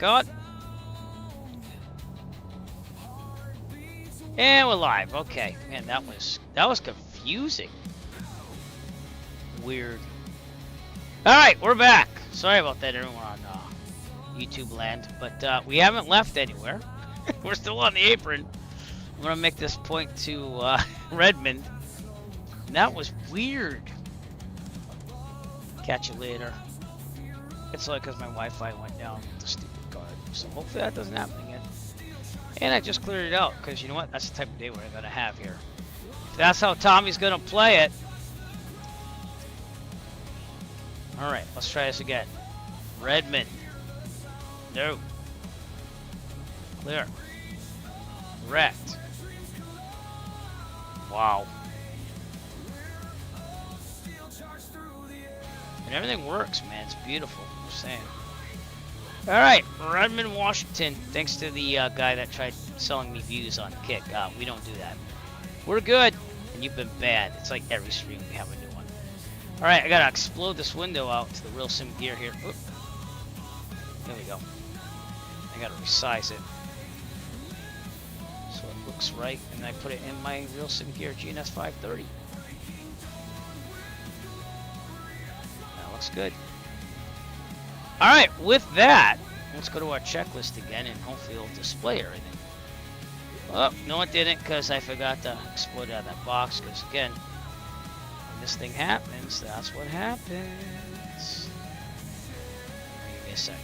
God. And we're live. Okay, man, that was confusing. Weird. All right, we're back. Sorry about that, everyone on YouTube land, but we haven't left anywhere. We're still on the apron. I'm gonna make this point to Redmond. And that was weird. Catch you later. It's like because my Wi-Fi went down with the stupid card. So hopefully that doesn't happen again. And I just cleared it out because you know what? That's the type of day we're gonna have here. If that's how Tommy's gonna play it. All right, let's try this again. Redmond. No. Clear. Wrecked. Wow. And everything works, man. It's beautiful. I'm saying. All right, Redmond, Washington. Thanks to the guy that tried selling me views on Kick. We don't do that. We're good, and you've been bad. It's like every stream we have a new one. All right, I gotta explode this window out to the real sim gear here. Oop. There we go. I gotta resize it so it looks right, and I put it in my real sim gear GNS 530. That looks good. All right, with that, let's go to our checklist again, and hopefully it'll display everything. Oh, no, it didn't, because I forgot to explode out of that box. Because again, when this thing happens, that's what happens. Give me a second.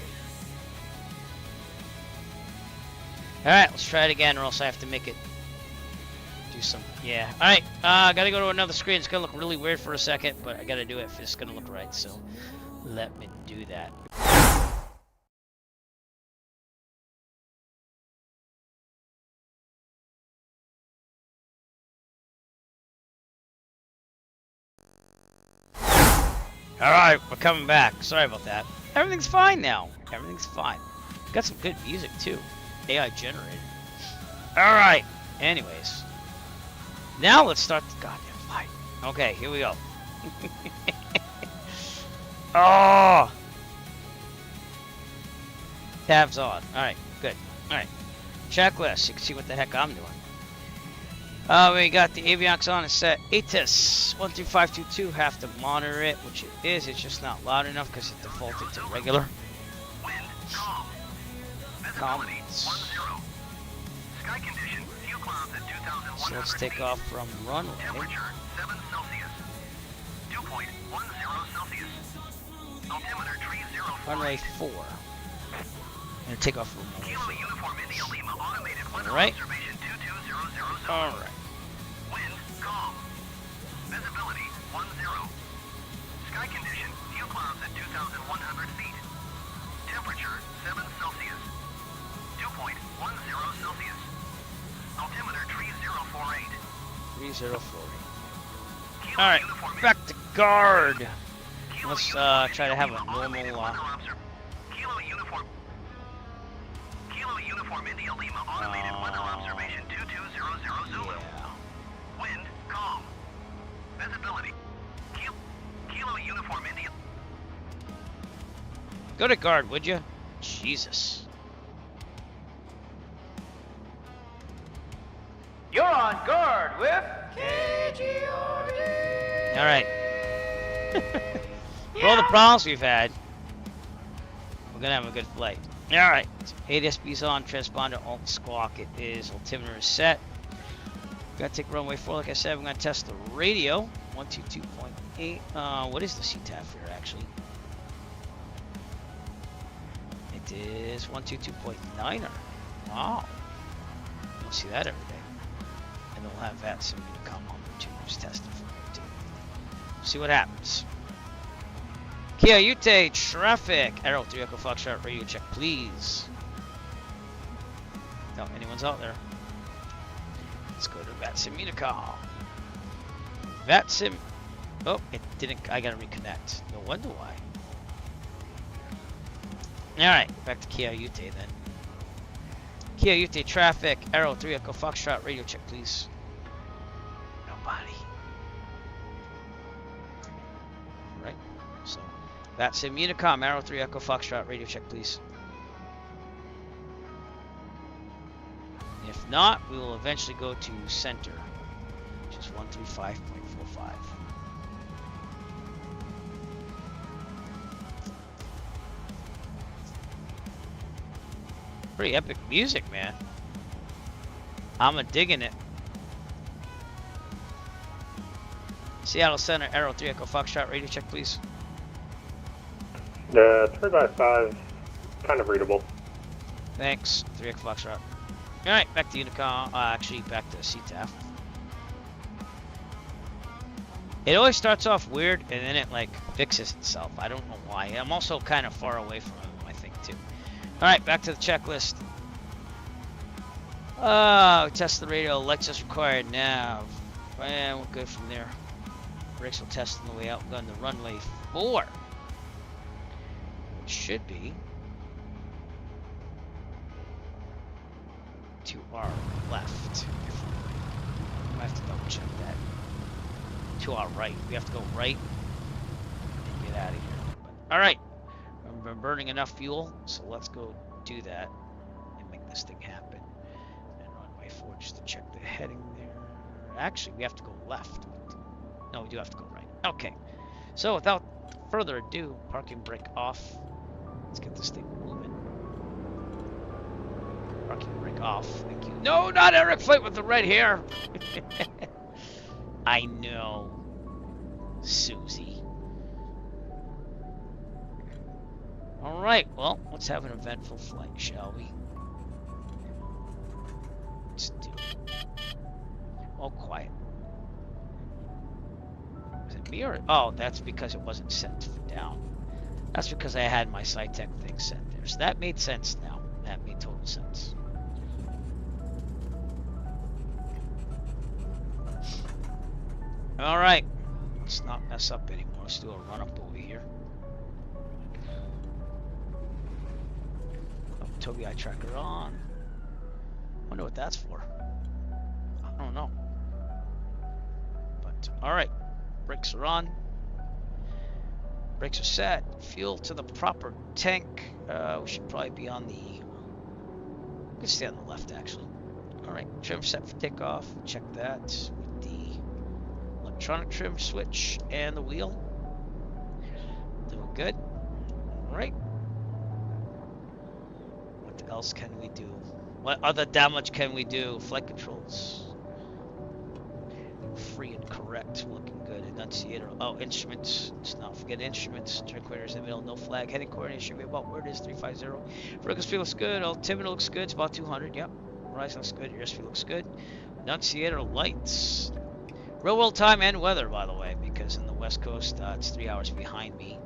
All right, let's try it again, or else I have to make it do some. Yeah. All right, gotta go to another screen. It's gonna look really weird for a second, but I gotta do it if it's gonna look right. So let me do that. All right, we're coming back. Sorry about that. Everything's fine now. Everything's fine. Got some good music too. AI generated. All right. Anyways, now let's start the goddamn fight. Okay, here we go. Oh, tabs on. All right, good. All right, checklist. You can see what the heck I'm doing. We got the avionics on. It's set ATIS 13522. Have to monitor it, which it is. It's just not loud enough because it defaulted to regular. Comments. So let's take off from runway. Runway 4. And take off from runway 4. Alright. Alright. Wind calm. Visibility 10. Sky condition, few clouds at 2,100 feet. Temperature 7 Celsius. 2.10 Celsius. Altimeter 3048. 3048. Alright, back to guard. Let's try to have a normal Kilo Uniform India Lima automated weather observation 2200 Zulu. Yeah. Wind calm. Visibility. Kilo Uniform India. Go to guard, would you? Jesus. You're on guard with KGRD. All right. For all the problems we've had, we're gonna have a good flight. All right. ADSB's on. Transponder alt squawk. It is. Altimeter is set. Gotta take runway 4. Like I said, I'm gonna test the radio. 122.8. What is the CTAF here actually? It is 122.9er. Wow. You'll see that every day. And then we'll have that soon to come on the tuners testing for it too. See what happens. Quillayute traffic. Arrow 3 Echo Foxtrot radio check, please. No, anyone's out there. Let's go to VATSIM Unicom. VATSIM. Oh, it didn't. I gotta reconnect. No wonder why. Alright, back to Quillayute then. Quillayute traffic. Arrow 3 Echo Foxtrot radio check, please. Nobody. Right. So, VATSIM Unicom. Arrow 3 Echo Foxtrot radio check, please. If not, we will eventually go to center, which is 135.45. Pretty epic music, man. I'm digging it. Seattle Center, Arrow 3 Echo Foxtrot, radio check, please. The 3x5, kind of readable. Thanks, 3 Echo Foxtrot. Alright, back to Unicom, actually back to CTAF. It always starts off weird and then it like fixes itself. I don't know why. I'm also kind of far away from him, I think, too. Alright, back to the checklist. Test the radio, lights as required now. And we're good from there. Brakes will test on the way out. We're going to runway 4. Which should be to our left. I have to double check that. To our right. We have to go right and get out of here. Alright. We're burning enough fuel, so let's go do that and make this thing happen. And runway 4 just to check the heading there. Actually, we have to go left. No, we do have to go right. Okay. So without further ado, parking brake off. Let's get this thing moving. Parking brake off. Thank you. No, not Eric Flight with the red hair. I know. Susie. Alright, well, let's have an eventful flight, shall we? Let's do it. All quiet. Is it me or... Oh, that's because it wasn't set down. That's because I had my SciTech thing set there. So that made sense now. That made total sense. Alright. Let's not mess up anymore. Let's do a run-up over here. Oh, Tobii eye tracker on. Wonder what that's for. I don't know. But, alright. Brakes are on. Brakes are set. Fuel to the proper tank. We should probably be on the... We can stay on the left, actually. Alright, trim set for takeoff. Check that with the electronic trim switch and the wheel. Doing good. Alright. What else can we do? What other damage can we do? Flight controls. Free and correct. Looking good. Enunciator. Oh, instruments. Let's not forget instruments. Tricorder's in the middle. No flag. Heading coordinate should be about where it is. 350. Vertical speed looks good. Altimeter looks good. It's about 200. Yep. Horizon looks good. Airspeed looks good. Enunciator lights. Real world time and weather, by the way, because in the West Coast, it's 3 hours behind me.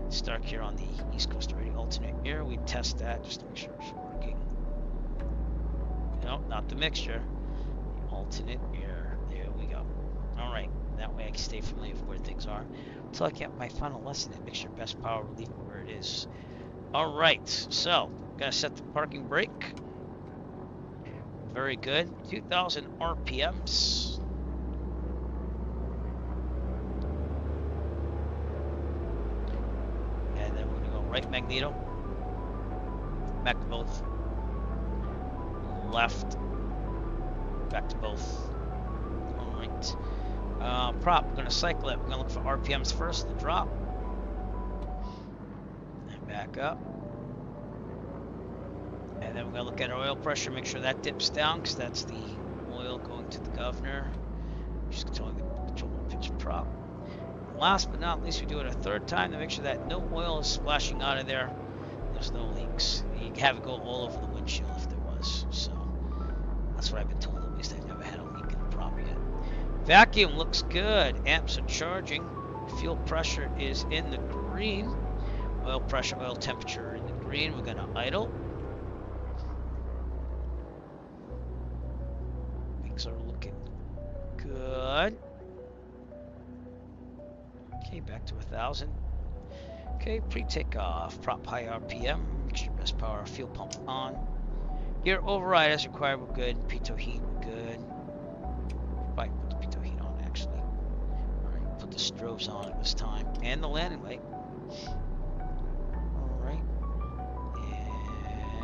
It's dark here on the East Coast already. Alternate air. We test that just to make sure it's working. No, not the mixture. The alternate air. There we go. Alright, that way I can stay familiar with where things are until I get my final lesson and mixture best power relief where it is. Alright, so gonna set the parking brake. Very good. 2,000 RPMs. And then we're gonna go right magneto. Back to both. Left. Back to both. Alright. Prop, we're going to cycle it. We're going to look for RPMs first, the drop. And back up. And then we're going to look at our oil pressure, make sure that dips down, because that's the oil going to the governor. Just controlling the control pitch prop. And last but not least, we do it a third time to make sure that no oil is splashing out of there. There's no leaks. You can have it go all over the windshield if there was. So that's what I've been told. At least I've never had a leak in the prop yet. Vacuum looks good. Amps are charging. Fuel pressure is in the green. Oil pressure, oil temperature in the green. We're going to idle. Things are looking good. Okay, back to 1,000. Okay, pre-takeoff. Prop high RPM. Mixture best power. Fuel pump on. Gear override as required. We're good. Pitot heat. We're good. Right, put the pitot heat on actually. Alright, put the strobes on at this time. And the landing light. Alright.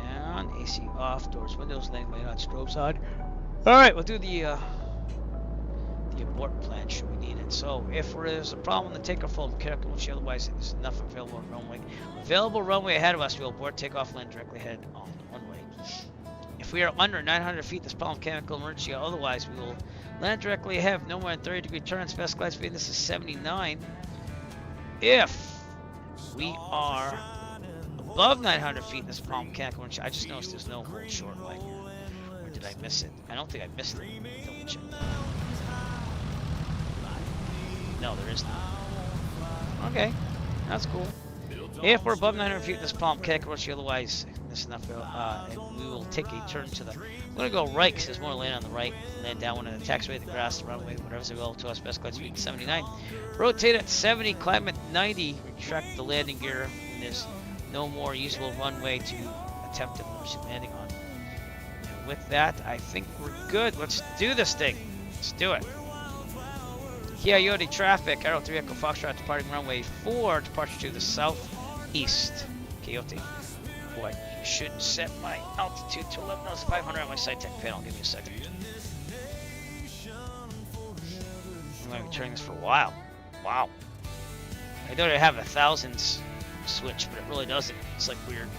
And AC off, doors, windows, laneway on, strobes on. Alright, we'll do the abort plan should we need it. So if there's a problem in the takeoff hold, careful windshield, otherwise there's enough available runway. Available runway ahead of us, we'll abort takeoff, land directly ahead on the runway. If we are under 900 feet, this problem mechanical emergency, otherwise we will land directly ahead, no more than 30-degree turn, special glide speed, this is 79. If we are above 900 feet, this problem mechanical emergency, I just noticed there's no hold short leg here. Or did I miss it? I don't think I missed it. Double check. No, there is not. Okay, that's cool. If we're above 900 feet, this palm kick, or otherwise, this enough, and we will take a turn to the. I'm gonna go right because there's more land on the right. Land down one of the taxiway, the grass, the runway, whatever's available to us. Best glide speed 79. Rotate at 70, climb at 90. Retract the landing gear. And there's no more usable runway to attempt an emergency landing on. And with that, I think we're good. Let's do this thing. Let's do it. Quillayute traffic, Arrow 3 Echo Foxtrot departing runway 4, departure to the southeast. Quillayute. Boy, I should set my altitude to 11,500 on my side tech panel. Give me a second. I'm going to be turning this for a while. Wow. I thought I'd have a thousands switch, but it really doesn't. It's like weird.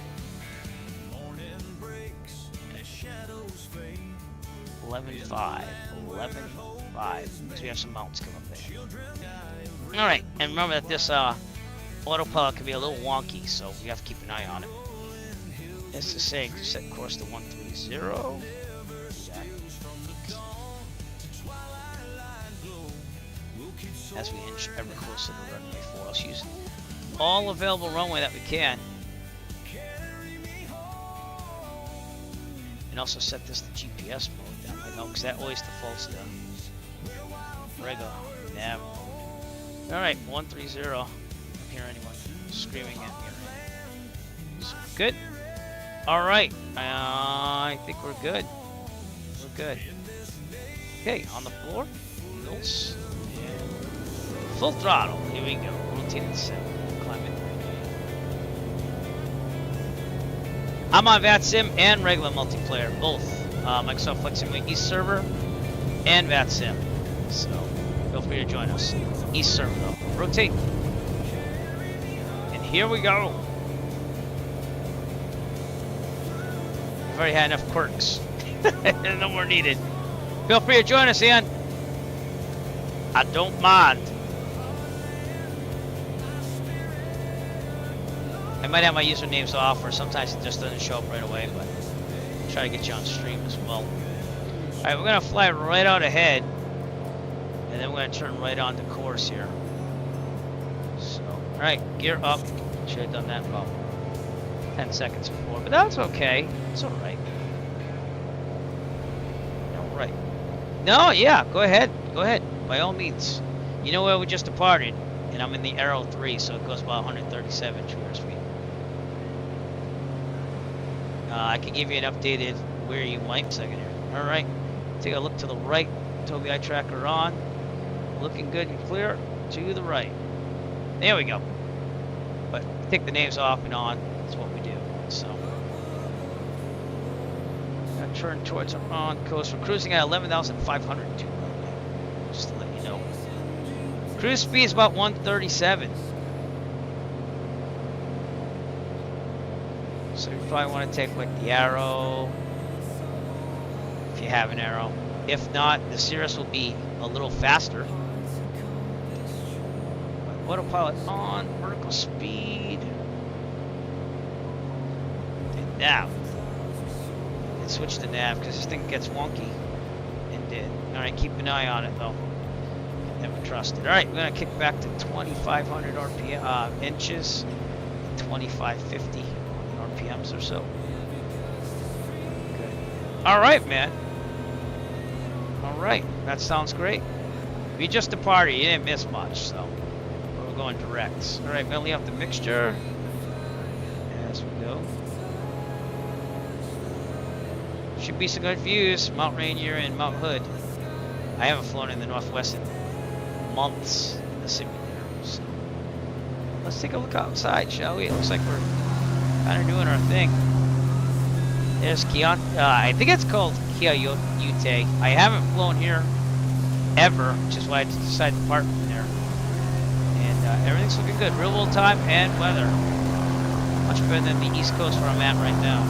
11.5. 11.5. So we have some mountains come up there. Alright, and remember that this autopilot can be a little wonky, so we have to keep an eye on it. This is saying set course to 130. As we inch ever closer to runway 4, let's use all available runway that we can. And also set this to GPS mode down below, because that always defaults to regular nav. Alright, 130. I don't hear anyone screaming at me. So good. Alright, I think we're good. We're good. Okay, on the floor. Wheels. And full throttle. Here we go. Rotate at 7. Climb it. I'm on VATSIM and regular multiplayer, both. Microsoft Flight Simulator East server and VATSIM. So feel free to join us. East server though. Rotate. And here we go. We've already had enough quirks. No more needed. Feel free to join us, Ian. I don't mind. I might have my usernames off, or sometimes it just doesn't show up right away, but I'll try to get you on stream as well. Alright, we're going to fly right out ahead, and then we're going to turn right on the course here. So, alright, gear up. Should have done that about 10 seconds before, but that's okay. It's alright. Alright. No, yeah, go ahead. Go ahead. By all means. You know where we just departed, and I'm in the Arrow 3, so it goes about 137 true airspeed. I can give you an updated where you might second here. Alright, take a look to the right. Tobii eye tracker on. Looking good and clear to the right. There we go. But take the names off and on. That's what we do. So, now turn towards our on coast. We're cruising at 11,500. Just to let you know. Cruise speed is about 137. So you probably want to take like the Arrow, if you have an Arrow. If not, the Cirrus will be a little faster. Autopilot on, vertical speed. And nav. And switch to nav because this thing gets wonky. And did. Alright, keep an eye on it though. Never trust it. Alright, we're going to kick back to 2,500 RPM inches. 2,550 RPMs or so. Good. Alright, man. Alright, that sounds great. We just departed, you didn't miss much, so we're going direct. Alright, we're gonna leave out the mixture as we go. Should be some good views, Mount Rainier and Mount Hood. I haven't flown in the Northwest in months in the simulator, so let's take a look outside, shall we? It looks like we're kind of doing our thing. There's Keon. I think it's called Quillayute. I haven't flown here ever, which is why I decided to park from there. And everything's looking good. Real world time and weather. Much better than the East Coast where I'm at right now.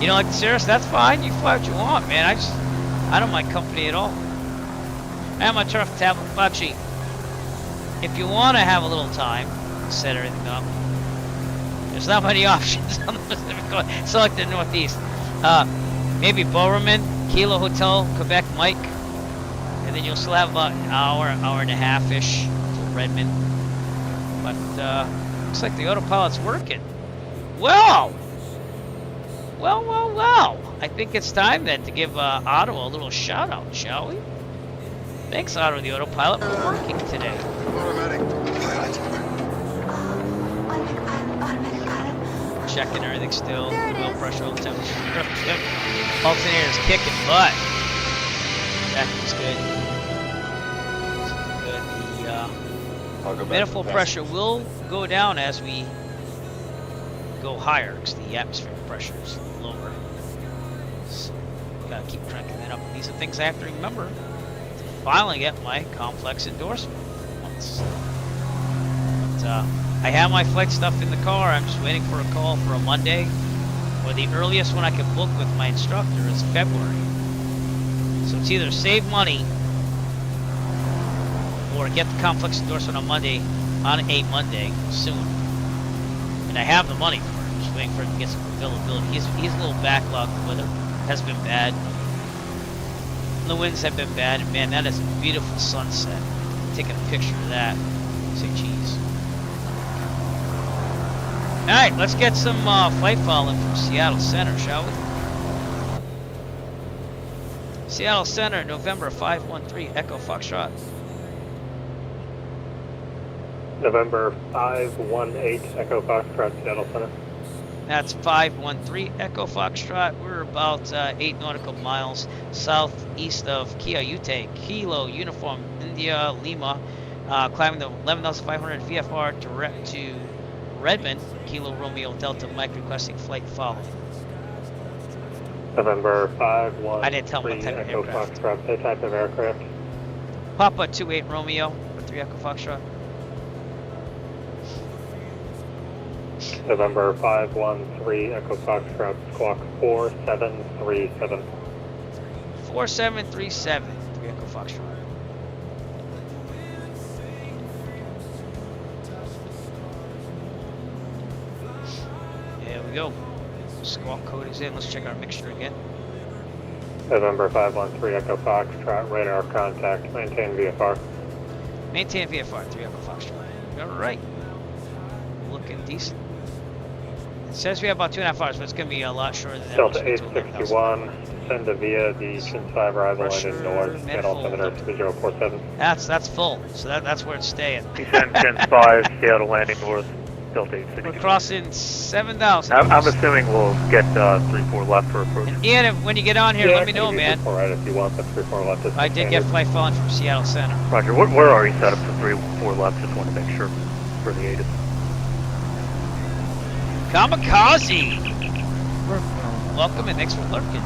You don't like the Cirrus? That's fine. You fly what you want, man. I don't mind company at all. I have my turf tablet Fucci. If you want to have a little time to set everything up, there's not many options on the Pacific Coast. Select the Northeast. Maybe Bowerman, Kilo Hotel, Quebec, Mike. And then you'll still have about an hour and a half-ish to Redmond. But looks like the autopilot's working. Well! I think it's time then to give Otto a little shout-out, shall we? Thanks, Otto, the autopilot, for working today. Automatic pilot. Checking everything still. Oil pressure, oil temperature. Alternator's kicking butt. That was good. The manifold pressure will go down as we go higher because the atmospheric pressure is lower. So, gotta keep cranking that up. These are things I have to remember to finally get my complex endorsement. But I have my flight stuff in the car. I'm just waiting for a call for a Monday, or the earliest one I can book with my instructor is February. So it's either save money or get the complex endorsement on a Monday soon. And I have the money for it. I'm just waiting for him to get some availability. He's a little backlogged. The weather has been bad. The winds have been bad, and man, that is a beautiful sunset. Taking a picture of that. Say cheese. Alright, let's get some flight following from Seattle Center, shall we? Seattle Center, November 513, Echo Foxtrot. November 518, Echo Foxtrot, Seattle Center. That's 513 Echo Foxtrot. We're about 8 nautical miles southeast of Quillayute, Kilo Uniform India Lima, climbing the 11,500 VFR direct to Redmond, Kilo Romeo Delta Mike, requesting flight following. November 513 I didn't tell him what type of Echo aircraft. Foxtrot, what type of aircraft? Papa 28 Romeo for 3 Echo Foxtrot. November 513 Echo Foxtrot, squawk 4737. 4737, 3 Echo Foxtrot. There we go. Squawk code is in. Let's check our mixture again. November 513 Echo Foxtrot, radar contact, maintain VFR. Maintain VFR, 3 Echo Foxtrot. Alright. Looking decent. It says we have about 2.5 hours, but it's going to be a lot shorter than that. Delta 861, descend to via the Shin 5 arrival engine north, get altimeter to 047. That's full, so that's where it's staying. Descend Shin 5, Seattle landing north, Delta 861. We're crossing 7,000. I'm assuming we'll get 3-4 left for approach. And Ian, when you get on here, let me know, man. Alright, if you want the 3-4 left. I did get flight following from Seattle Center. Roger, where are you set up for 3-4 left? Just want to make sure for the 8. Kamikaze! Welcome and thanks for lurking.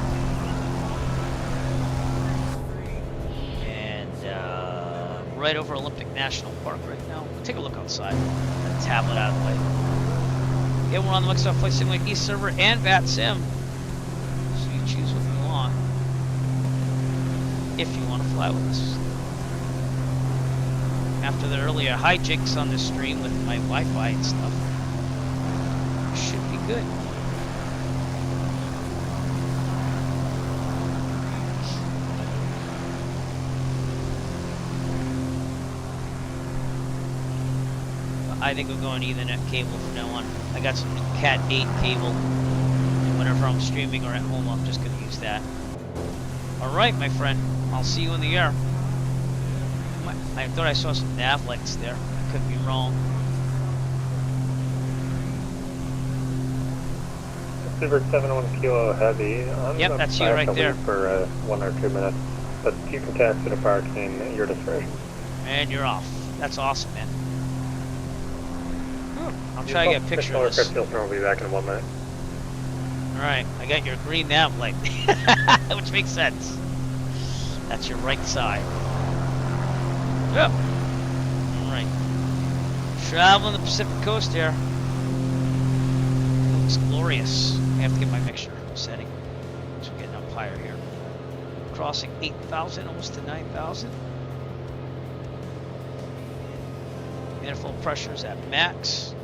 And right over Olympic National Park right now. We'll take a look outside. That tablet out of the way. Yeah, we're on the Microsoft Flight Simulator East server and VATSIM. So you choose what you want. If you want to fly with us. After the earlier hijinks on the stream with my Wi-Fi and stuff. Should be good. I think we're going Ethernet cable from now on. I got some Cat 8 cable, and whenever I'm streaming or at home, I'm just going to use that. Alright, my friend. I'll see you in the air. I thought I saw some nav lights there. I could be wrong. Super 71 Kilo Heavy. Yep, that's you right there. For 1 or 2 minutes, but you can taxi to parking at your discretion. And you're off. That's awesome, man. I'll try to get a picture of this. Chris Hilton will be back in 1 minute. Alright, I got your green nav light. Which makes sense. That's your right side. Yep. Alright. Traveling the Pacific Coast here. Looks glorious. I have to get my mixture setting. So we're getting up higher here. Crossing 8,000, almost to 9,000. Manifold pressure is at max.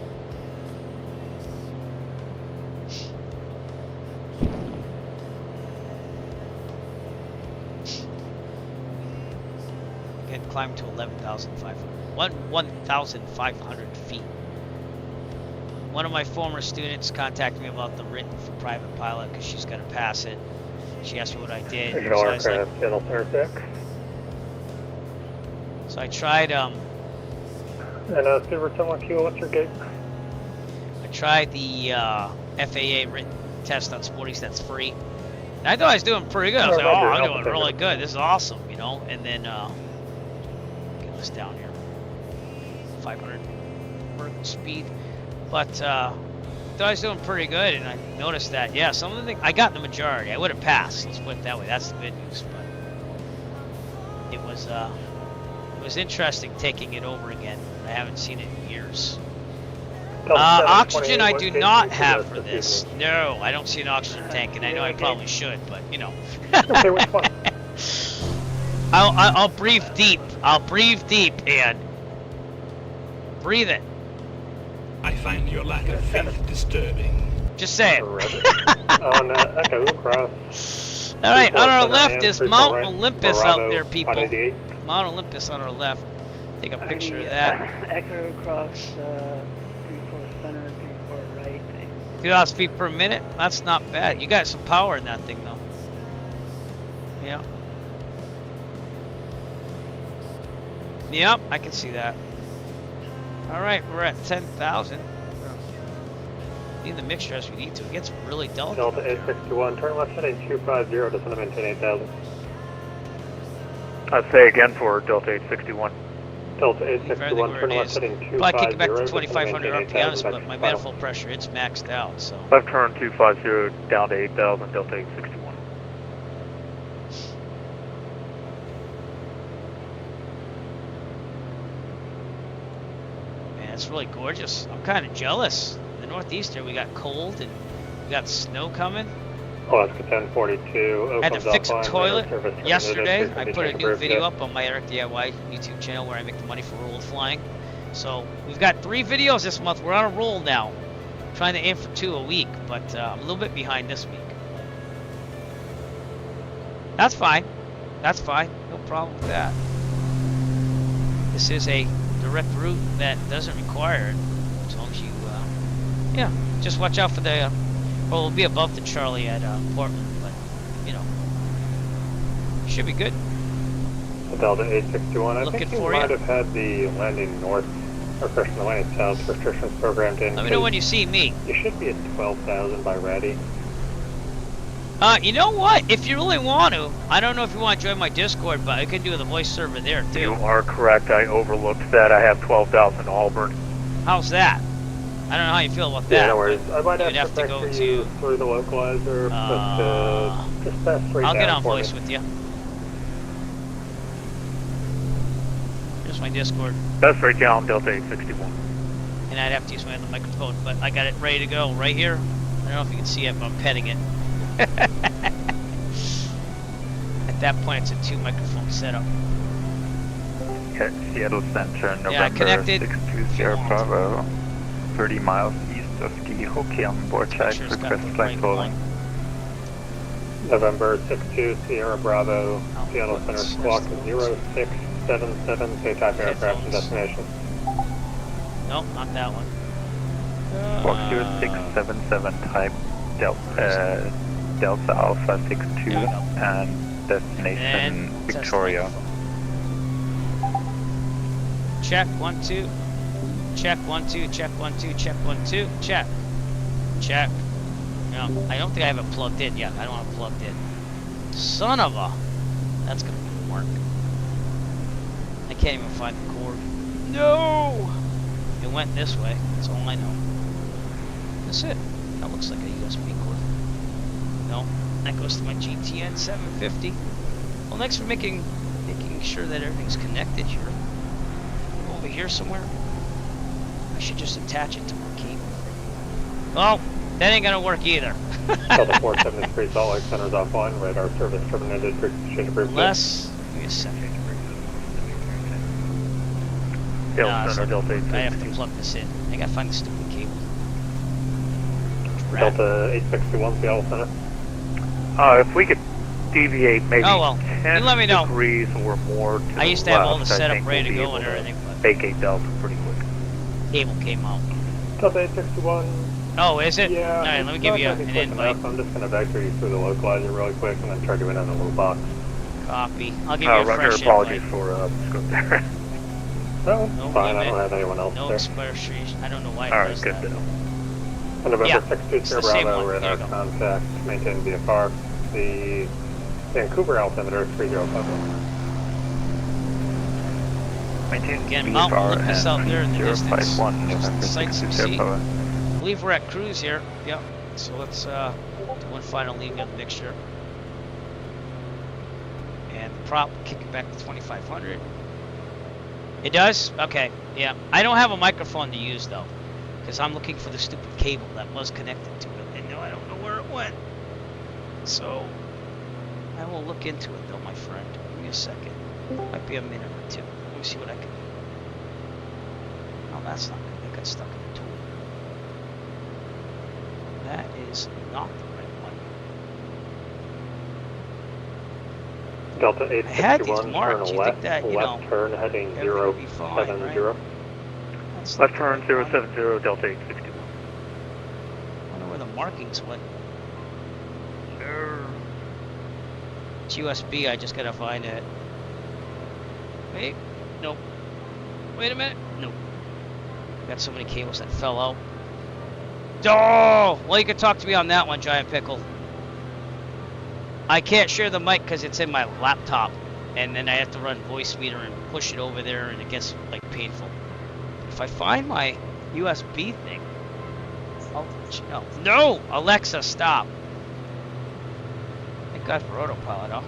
Again, climb to 1,500 feet. One of my former students contacted me about the written for private pilot because she's going to pass it. She asked me what I did. Ignore So I was like, aircraft, channel 36. so I tried, And Silver 10-1 Q, what's your gate? I tried the FAA written test on Sporties that's free. And I thought I was doing pretty good. I was like, oh, I'm doing really good. This is awesome, you know? And then, get this down here. 500 work speed. But, I thought I was doing pretty good, and I noticed that, yeah, some of the things, I got the majority. I would have passed, let's put it that way. That's the good news, but it was interesting taking it over again. I haven't seen it in years. Oxygen I do not have for this. No, I don't see an oxygen tank, and I know I probably should, but, you know. Okay, which one? I'll breathe deep. I'll breathe deep, and breathe it. I find your lack of faith disturbing. Just say it. On Echo, cross. Alright, on our left is Mount right, Olympus Bravo, out there, people. 588. Mount Olympus on our left. Take a picture of that. Echo cross 34 center, 34 right. 2,000 feet per minute? That's not bad. You got some power in that thing, though. Yeah. Yep, I can see that. Alright, we're at 10,000. Need the mixture as we need to. It gets really delicate. Delta 861, turn left heading 250, descend to maintain 8,000. I'd say again for Delta 861. Delta 861, turn left heading 250. Probably kick it back to descend 2,500 maintain RPMs, 8,000, but my manifold pressure, it's maxed out, so. Left turn 250 down to 8,000, Delta 861. Man, it's really gorgeous. I'm kind of jealous. In the Northeast here, we got cold and we got snow coming. Alaska 1042, I had to fix a toilet yesterday. I put a new approved, video yeah. up on my Eric DIY YouTube channel where I make the money for roll flying. So we've got 3 videos this month. We're on a roll now. Trying to aim for 2 a week, but I'm a little bit behind this week. That's fine. That's fine. No problem with that. This is a direct route that doesn't require it. As long as you, yeah, just watch out for the, well, we'll be above the Charlie at Portland, but, you know, should be good. Delta 861, I Looking think you for might you. have had the landing north, or first the landing south restrictions programmed in. Let me know when you see me. You should be at 12,000 by ready. You know what? If you really want to, I don't know if you want to join my Discord, but I can do the voice server there too. You are correct. I overlooked that. I have 12,000 Auburn. How's that? I don't know how you feel about that. Yeah, no worries. I might you'd have to go you through the localizer, but just pass 3 I'll down get on for voice me. with you. Here's my Discord. That's right down Delta 861. And I'd have to use my other microphone, but I got it ready to go right here. I don't know if you can see it, but I'm petting it. At that point, it's a 2 microphone setup. Okay, Seattle Center, November Yeah, connected. 620 Bravo, 30 miles east of the Hokkien board check, Sure it's got request the flight right rolling. one. November 62, Sierra Bravo, Oh, Seattle Center, that's- squawk 0677, say type aircraft and Headphones. destination. Nope, not that one. Squawk 0677 type Delta Alpha 62 There we go. and destination And Victoria. Check 1 2. Check 1 2. Check 1 2. Check 1 2. Check. Check. No, I don't think I have it plugged in yet. I don't have it plugged in. Son of a. That's gonna work. I can't even find the cord. No. It went this way. That's all I know. That's it. That looks like a USB cord. No, that goes to my GTN 750. Well, thanks for making sure that everything's connected here. Over here somewhere. I should just attach it to my cable. Oh, that ain't gonna work either. Delta 473 Salt Lake Center's offline. Radar service terminated. Frequency approved. Unless, give me a second. Delta Center, Delta 8. I have to plug this in. I gotta find the stupid cable. Delta 8621 Seattle Center. If we could deviate maybe Oh, well, 10 you let me know. degrees or more to I used to the have all the left, I setup think ready to we'll be go and able everything, but vacate Delta pretty quick. cable came out. Delta 861. Oh, is it? Yeah. Alright, let me give you an invite. I'm just going to vector you through the localizer really quick and then try to get in a little box. Copy. I'll give you a Roger, fresh apologies invite. for scope there. No, No fine. I limit, don't have anyone else no there. expiration. I don't know why it Alright, does good that. to know. On November Yeah, 6th, it's the same Bravo, one. There radar you go. contact, maintain VFR. The Vancouver altimeter 3051. Maintain Again, mountain, VFR look this out there in the distance. 051, Just November the sights 6th, we see. Airport. I believe we're at cruise here. Yep. So let's do one final leaving of the mixture. And the prop, kick it back to 2500. It does? Okay. Yeah. I don't have a microphone to use though, because I'm looking for the stupid cable that was connected to it. And no, I don't know where it went. So I will look into it though, my friend. Give me a second. Might be a minute or two. Let me see what I can do. Oh, that's not good. It got stuck in the tool. That is not the right one. Delta I had these 861, marked. turn You left, think that, you left know, turn heading everything would be fine, 070. right? That's Left not turn the right one. 070, Delta 861. I wonder where the markings went. It's USB. I just gotta find it. Wait. Nope. Wait a minute. Nope. Got so many cables that fell out. Oh! Well, you can talk to me on that one, Giant Pickle. I can't share the mic because it's in my laptop. And then I have to run voice meter and push it over there, and it gets, like, painful. If I find my USB thing, I'll let you know. No! Alexa, stop. Thank God for autopilot, huh?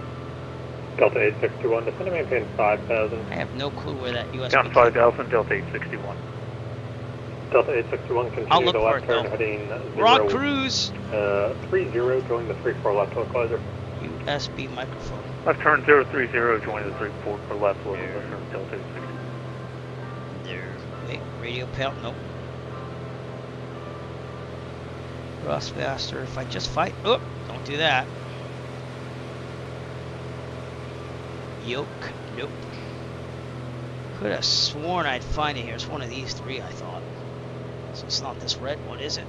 Delta 8621, descend to maintain 5,000. I have no clue where that USB Down 5,000, Delta 861. Delta 861, I'll continue look to for left it, turn though. heading Raw cruise! 30, join the 34 left localizer. USB microphone. Left turn 030, joining the 34 for left level, left turn Delta 861. There. Wait, radio pal. Nope. Cross faster. If I just fight. Oh, don't do that. Yoke. Nope. Could have sworn I'd find it here. It's one of these three, I thought. So it's not this red one, is it?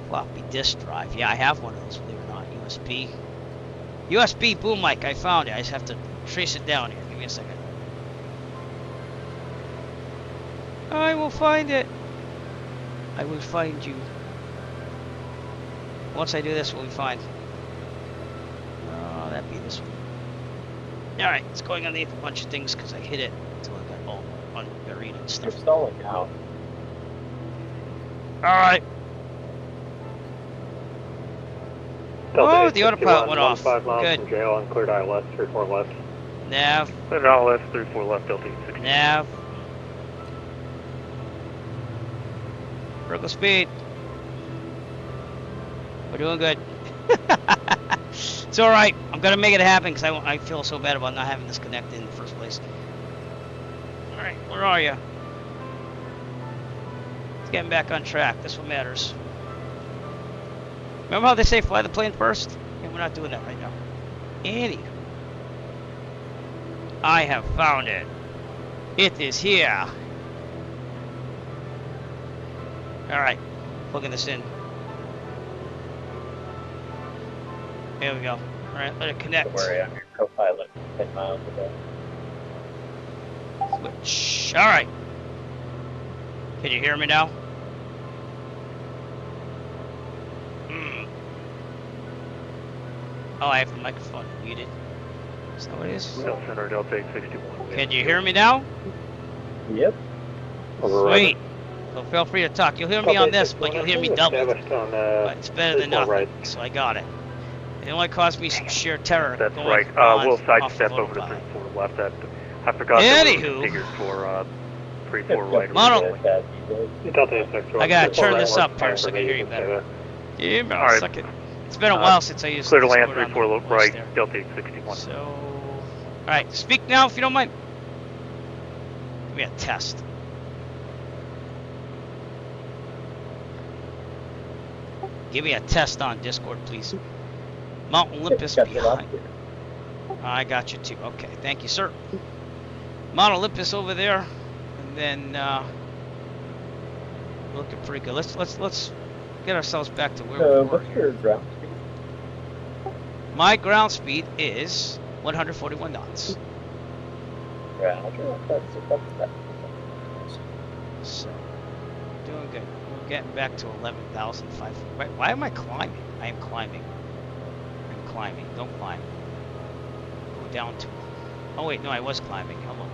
Floppy disk drive. Yeah, I have one of those, believe it or not. USB. USB boom mic. I found it. I just have to trace it down here. Give me a second. I will find it. I will find you. Once I do this, we'll be fine. Oh, that'd be this one. Alright, it's going underneath a bunch of things because I hit it until I got all unburied and stuff. You're stalling out. Alright. Oh, the autopilot went off. 5 miles Good. from jail on cleared ILS, 34 left. Nav. Clear out left, 34 left, Delta 861. Nav. Vertical speed. We're doing good. It's alright. I'm going to make it happen because I feel so bad about not having this connected in the first place. Alright, where are you? It's getting back on track. That's what matters. Remember how they say fly the plane first? Yeah, we're not doing that right now. Anywho. I have found it. It is here. Alright. Plugging this in. There we go. Alright, let it connect. Don't worry, I'm your co-pilot 10 miles away. Switch. Alright. Can you hear me now? Oh, I have the microphone muted. Is that what it is? Delta Center, Delta 861. Can you hear me now? Yep. Sweet. So feel free to talk. You'll hear me on this, but you'll hear me doubled. But it's better than nothing, right. so I got it. It only caused me some sheer terror. That's going right. on We'll off sidestep of over to autopilot. 3-4 left. I forgot that we Anywho. were figured for 3-4 right. Mono. I gotta turn this up first so I can hear you better. Give me a second. It's been a while since I used Clear to Discord land, on 3-4 the look voice right, there. Delta 61. So, alright, speak now if you don't mind. Give me a test. Give me a test on Discord, please. Mount Olympus behind. I got you too. Okay, thank you, sir. Mount Olympus over there, and then looking pretty good. Let's get ourselves back to where we were. What's your ground speed? My ground speed is 141 knots. Roger. That's So, doing good. We're getting back to 11,500. Why am I climbing? I am climbing. I'm climbing. Don't climb. Go down to. Oh wait, no, I was climbing. Hello.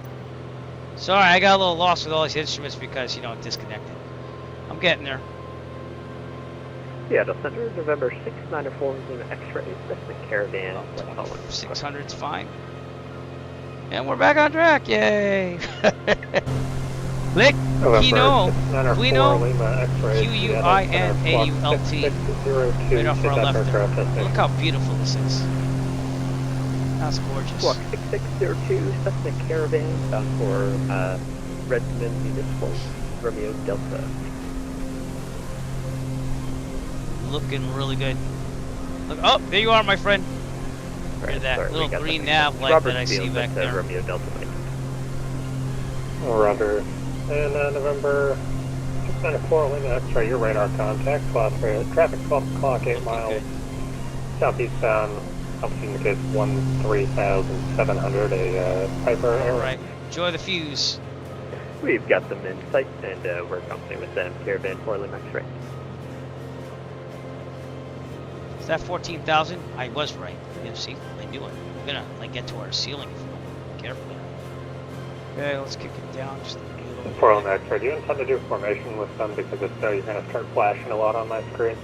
Sorry, I got a little lost with all these instruments because it disconnected. I'm getting there. Yeah, the center, November 694 is an X-ray. That's the caravan. 600's fine. And we're back on track. Yay! Click Kino, Quino, Q-U-I-N-A-U-L-T. Right off our left there. Look how beautiful this is. That's gorgeous. Squawk 6602, that's the caravan, bound for Redmond Municipal, Romeo Delta. Looking really good. Look, oh, there you are, my friend. Right, that little green nav light that I see back there. Romeo Delta light. Roger. And November 694, Lima X-ray, your radar contact, class rate, traffic 12 o'clock, 8 miles, southeastbound, altitude indicates 13,700, a Piper Air. Alright, enjoy the fuse. We've got them in sight, and we're accompanying with them, caravan for Lima X-ray. Is that 14,000? I was right. See, I knew it. We're gonna get to our ceiling if we don't be careful. Okay, let's kick it down just a little bit. For Lima X-ray, do you intend to do formation with them? Because if so, you're going to start flashing a lot on my screen.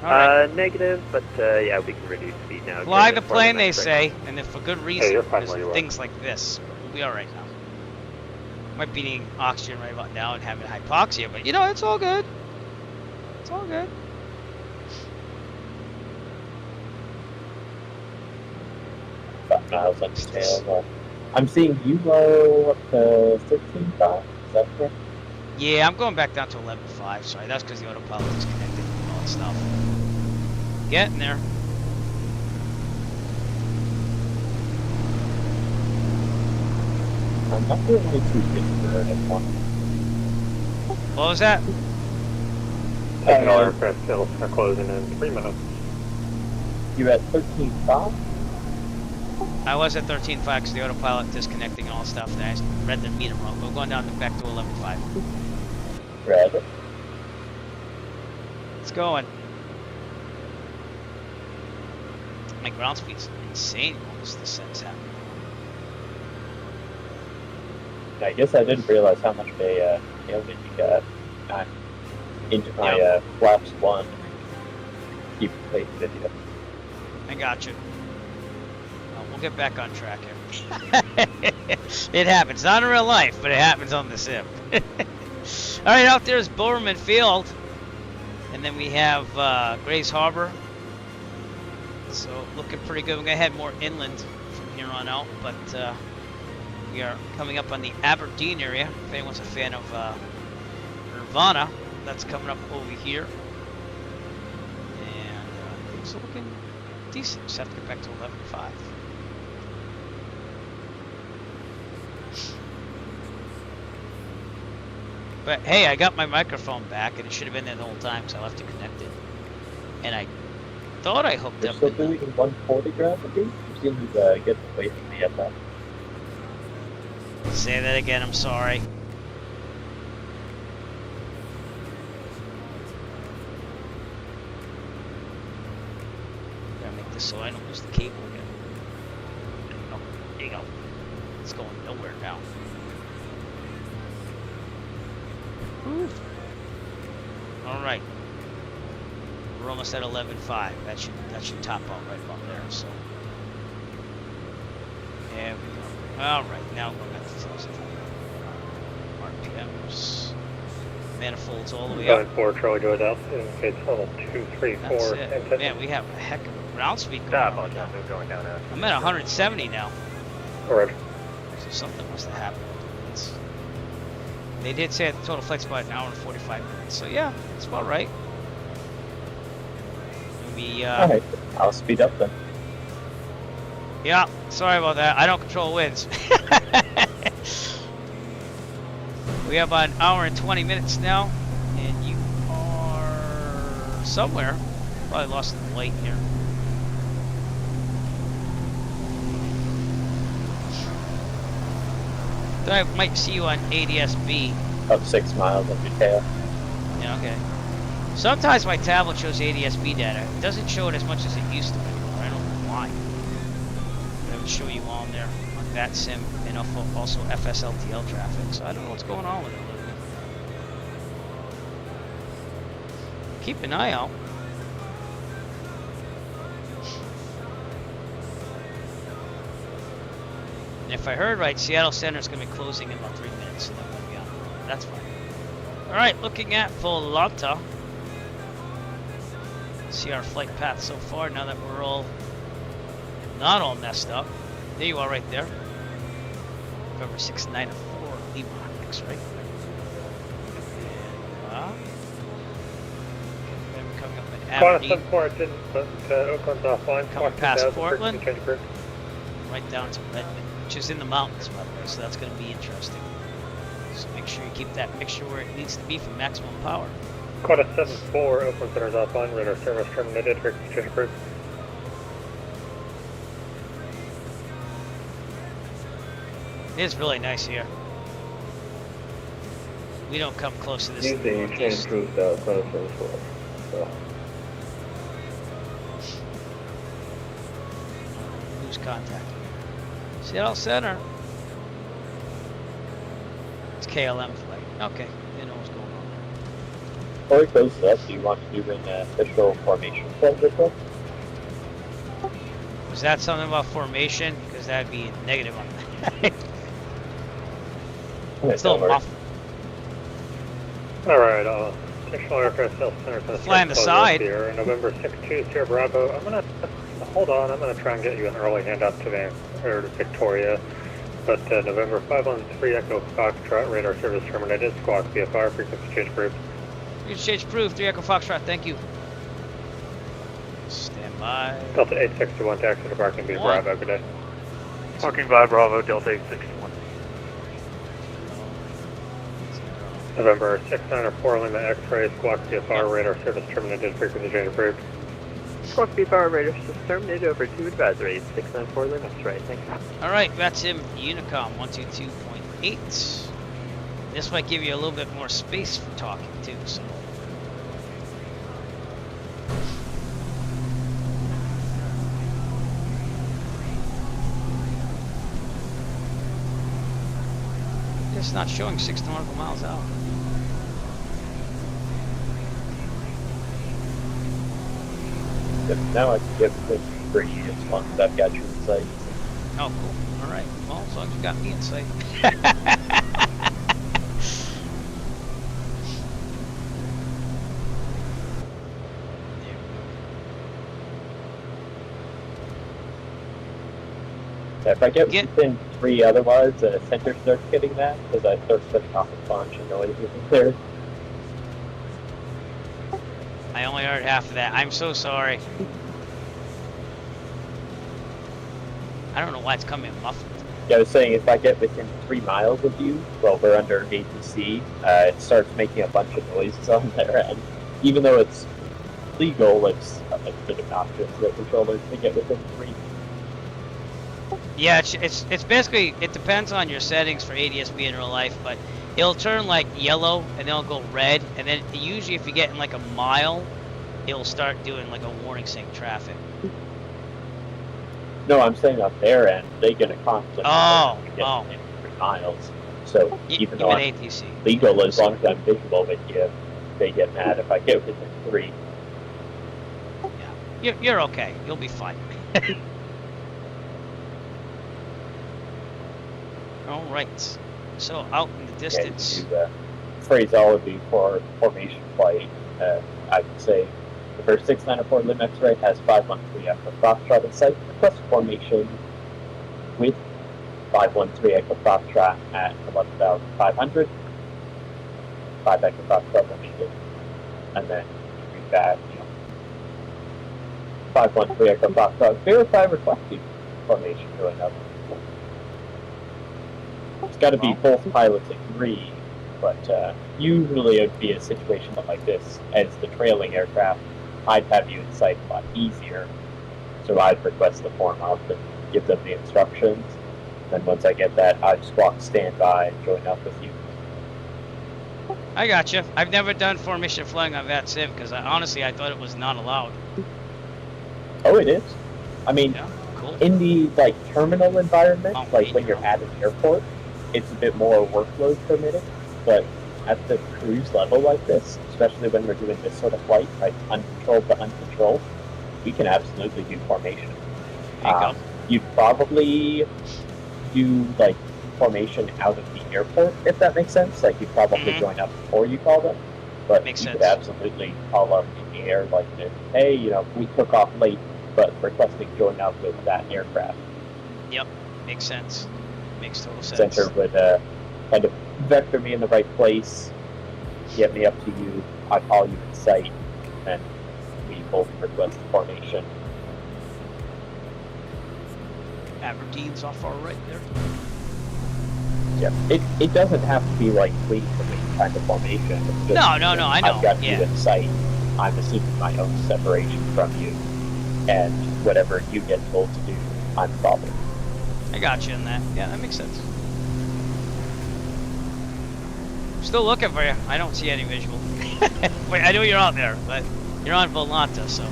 Right. Negative, but yeah, we can reduce speed now. Fly the plane, they say, and if for good reason, you're fine because where you of are. things like this. We'll be alright now. Might be needing oxygen right about now and having hypoxia, but it's all good. It's all good. Miles on tail. I'm seeing you low up to 13.5. Is that correct? Yeah, I'm going back down to 11.5. Sorry, that's because the autopilot disconnected and all that stuff. Getting there. I'm not really too big for it anymore. What was that? Technical aircraft sales are closing in 3 minutes. You're at 13.5? I was at 13.5 because the autopilot disconnecting and all that stuff. And I read the meter wrong. We're going down back to 11.5. Rather. It's going. My ground speed's insane. All this descent's happening. I guess I didn't realize how much of a tailwind you got. I'm into my flaps 1. Keep the pace video. I got you. We'll get back on track here. It happens. Not in real life, but it happens on the sim. Alright, out there is Bowerman Field. And then we have Grays Harbor. So, looking pretty good. We're going to head more inland from here on out. But we are coming up on the Aberdeen area. If anyone's a fan of Nirvana, that's coming up over here. And things are looking decent. Just have to get back to 11.5. But hey, I got my microphone back, and it should have been there the whole time, so I left it connected. And I thought I hooked You're up. still doing 140 ground speed? You seem to get away from me at that. Say that again. I'm sorry. Gotta make this so I don't lose the cable again. Oh, there you go. It's going nowhere. now. Whew. All right. We're almost at 11.5. That should top out right about there. So there we go. All right, now we're going to tell us RPMs, manifolds all the way up. 4 Charlie goes out. It's level 2, 3, 4. That's it. Man, we have a heck of a ground speed going on right now. Going down now. I'm at 170 now. Alright. So something must have happened. They did say the total flight's about an hour and 45 minutes. So yeah, it's about right. Alright, I'll speed up then. Yeah, sorry about that. I don't control winds. We have about an hour and 20 minutes now, and you are somewhere. Probably lost the light here. I might see you on ADS-B. Up 6 miles of your tail. Yeah, okay. Sometimes my tablet shows ADS-B data. It doesn't show it as much as it used to anymore. I don't know why. It would show you on there on VATSIM and also FSLTL traffic. So I don't know what's going on with it. Keep an eye out. And if I heard right, Seattle Center is going to be closing in about 3 minutes. So that might be on. That's fine. All right, looking at Volata. See our flight path so far now that we're all not all messed up. There you are right there. November 694 Lima X-ray. Then coming up in Aberdeen. Oakland's offline. Coming past Portland. Right down to Redmond, which is in the mountains, by the way, so that's going to be interesting. So make sure you keep that mixture where it needs to be for maximum power. Quad 74, Oakland Center's offline, radar service terminated, exchange approved. It is really nice here. We don't come close to this. Exchange approved, Quad 74. So. Lose contact. Seattle Center. It's KLM flight. Okay, you know what's going on there. Before it goes up, do you want to do an official formation set this one? Was that something about formation? Because that'd be negative on that. It's a little muffled. Alright, Fictional Aircraft Sales Center for the fly on the side. Here, November 6-2, Sierra Bravo. I'm gonna hold on. I'm gonna try and get you an early handout to Victoria. But November 513 Echo Foxtrot, radar service terminated. Squawk VFR, frequency change approved. Frequency change approved. 3 Echo Foxtrot. Thank you. Stand by. Delta 861 taxi to Barking B Bravo. Good day. Parking by Bravo, Delta 861. November 694 Lima X-ray, Squawk VFR, radar service terminated, frequency change approved. Squawk VFR, radar system terminated over 2 advisory, 694 Lima X-ray, thank you. Alright, that's him, Unicom 122.8. This might give you a little bit more space for talking too, so. It's not showing 6 nautical miles out. Yep, now I can get this free as long as I've got you in sight. Oh, cool. Alright. Well, as long as you got me in sight. If I get within 3 otherwise, the center starts getting that, because I start setting off a bunch of noises in there. I only heard half of that. I'm so sorry. I don't know why it's coming muffled. Yeah, I was saying if I get within 3 miles of you, well, we're under ATC, it starts making a bunch of noises on there, and even though it's legal, it's a bit obnoxious for the controllers to get within 3. Yeah, it's basically, it depends on your settings for ADS-B in real life, but it'll turn like yellow and then it'll go red, and then usually if you get in like a mile, it'll start doing like a warning saying traffic. No, I'm saying on their end, they get a constant. Oh. miles. So even though I'm ATC. legal, as long as I'm visual with you, they get mad if I get within 3. Yeah, you're okay. You'll be fine. All right. So out in the distance. To phraseology for formation flight, I would say the first 694 Lim X-ray has 513 Echo Foxtrot in sight, plus formation with 513 Echo Foxtrot at 11,500. 5 Echo Foxtrot remaining, and then read back, 513 Echo Foxtrot, verify requesting formation going up. It's got to be both pilots agree, but usually it would be a situation like this. As the trailing aircraft, I'd have you in sight a lot easier, so I'd request the form up and give them the instructions. Then once I get that, I'd squawk standby and join up with you. I gotcha. I've never done formation flying on that Civ because honestly I thought it was not allowed. Oh, it is. I mean, yeah, cool. In the terminal environment, when you're at an airport, it's a bit more workload permitted. But at the cruise level like this, especially when we're doing this sort of flight, like uncontrolled to uncontrolled, we can absolutely do formation. You'd probably do formation out of the airport, if that makes sense. You'd probably join up before you call them. But you could absolutely call up in the air like this. Hey, we took off late, but requesting join up with that aircraft. Yep, makes sense. Makes total sense. Center would kind of vector me in the right place, get me up to you, I call you in sight, and we both request formation. Aberdeen's off our right there. Yeah, it doesn't have to be wing to wing kind of formation. It's just, no, I know. I've got you in sight. I'm assuming my own separation from you, and whatever you get told to do, I'm following. I got you in that. Yeah, that makes sense. Still looking for you. I don't see any visual. Wait, I know you're out there, but you're on Volanta, so.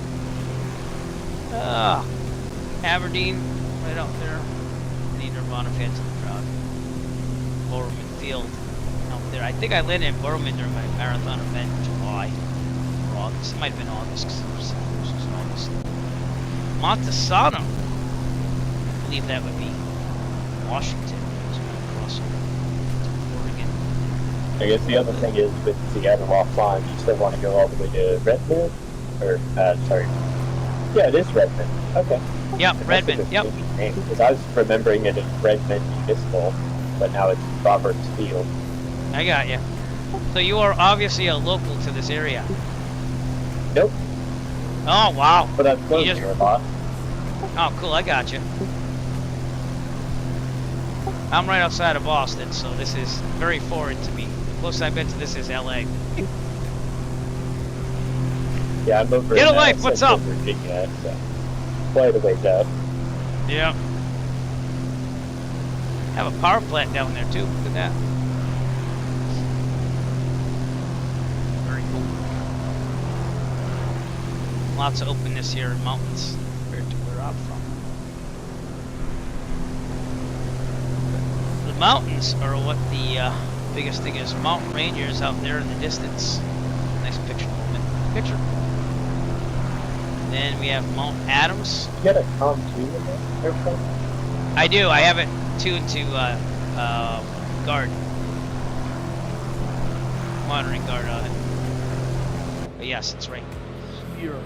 Aberdeen, right out there. Any Nirvana fans in the crowd. Borman Field, out there. I think I landed in Borman during my marathon event in July. Or August. It might have been August, because it was August. Montesano. I believe that would be Washington. I guess the other thing is with Seattle offline, you still want to go all the way to Redmond? Or, sorry. Yeah, it is Redmond. Okay. Yep, Redmond. Yep. Because I was remembering it as Redmond Municipal, but now it's Roberts Field. I got you. So you are obviously a local to this area. Nope. Oh, wow. But I've flown here a lot. Oh, cool. I got you. I'm right outside of Boston, so this is very foreign to me. The closest I've been to this is LA. Yeah, I'm over Get a in life, what's up? Virginia, so quite a ways out. Yeah. Have a power plant down there too. Look at that. Very cool. Lots of openness here in mountains compared to where I'm from. The mountains are what the biggest thing is. Mountain rangers out there in the distance. Nice picture. Picture. Then we have Mount Adams. You got a COM 2 in there, airplane? I do. I have it tuned to guard. Monitoring guard on it. But yes, it's right here.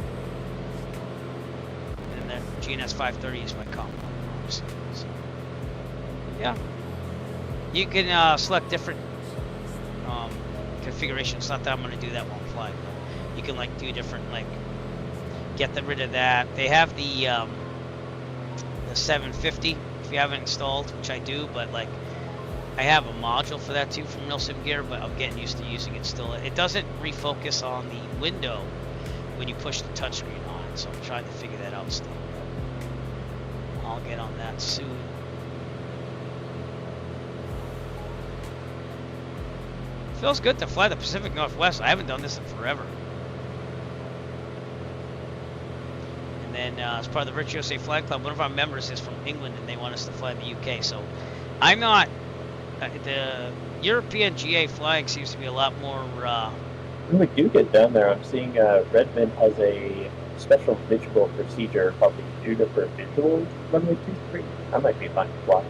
And then GNS 530 is my COM. So, yeah. You can select different configurations. Not that I'm going to do that while I'm flying. You can do different get rid of that. They have the 750 if you haven't installed, which I do, but I have a module for that too from Nilsim Gear, but I'm getting used to using it still. It doesn't refocus on the window when you push the touchscreen on it, so I'm trying to figure that out still. I'll get on that soon. Feels good to fly the Pacific Northwest. I haven't done this in forever. And then as part of the Virtuoso Flag Club, one of our members is from England and they want us to fly the UK. So I'm not The European GA flying seems to be a lot more. When we do get down there, I'm seeing Redmond has a special visual procedure called the Juniper Visual runway 23. That might be fun to fly.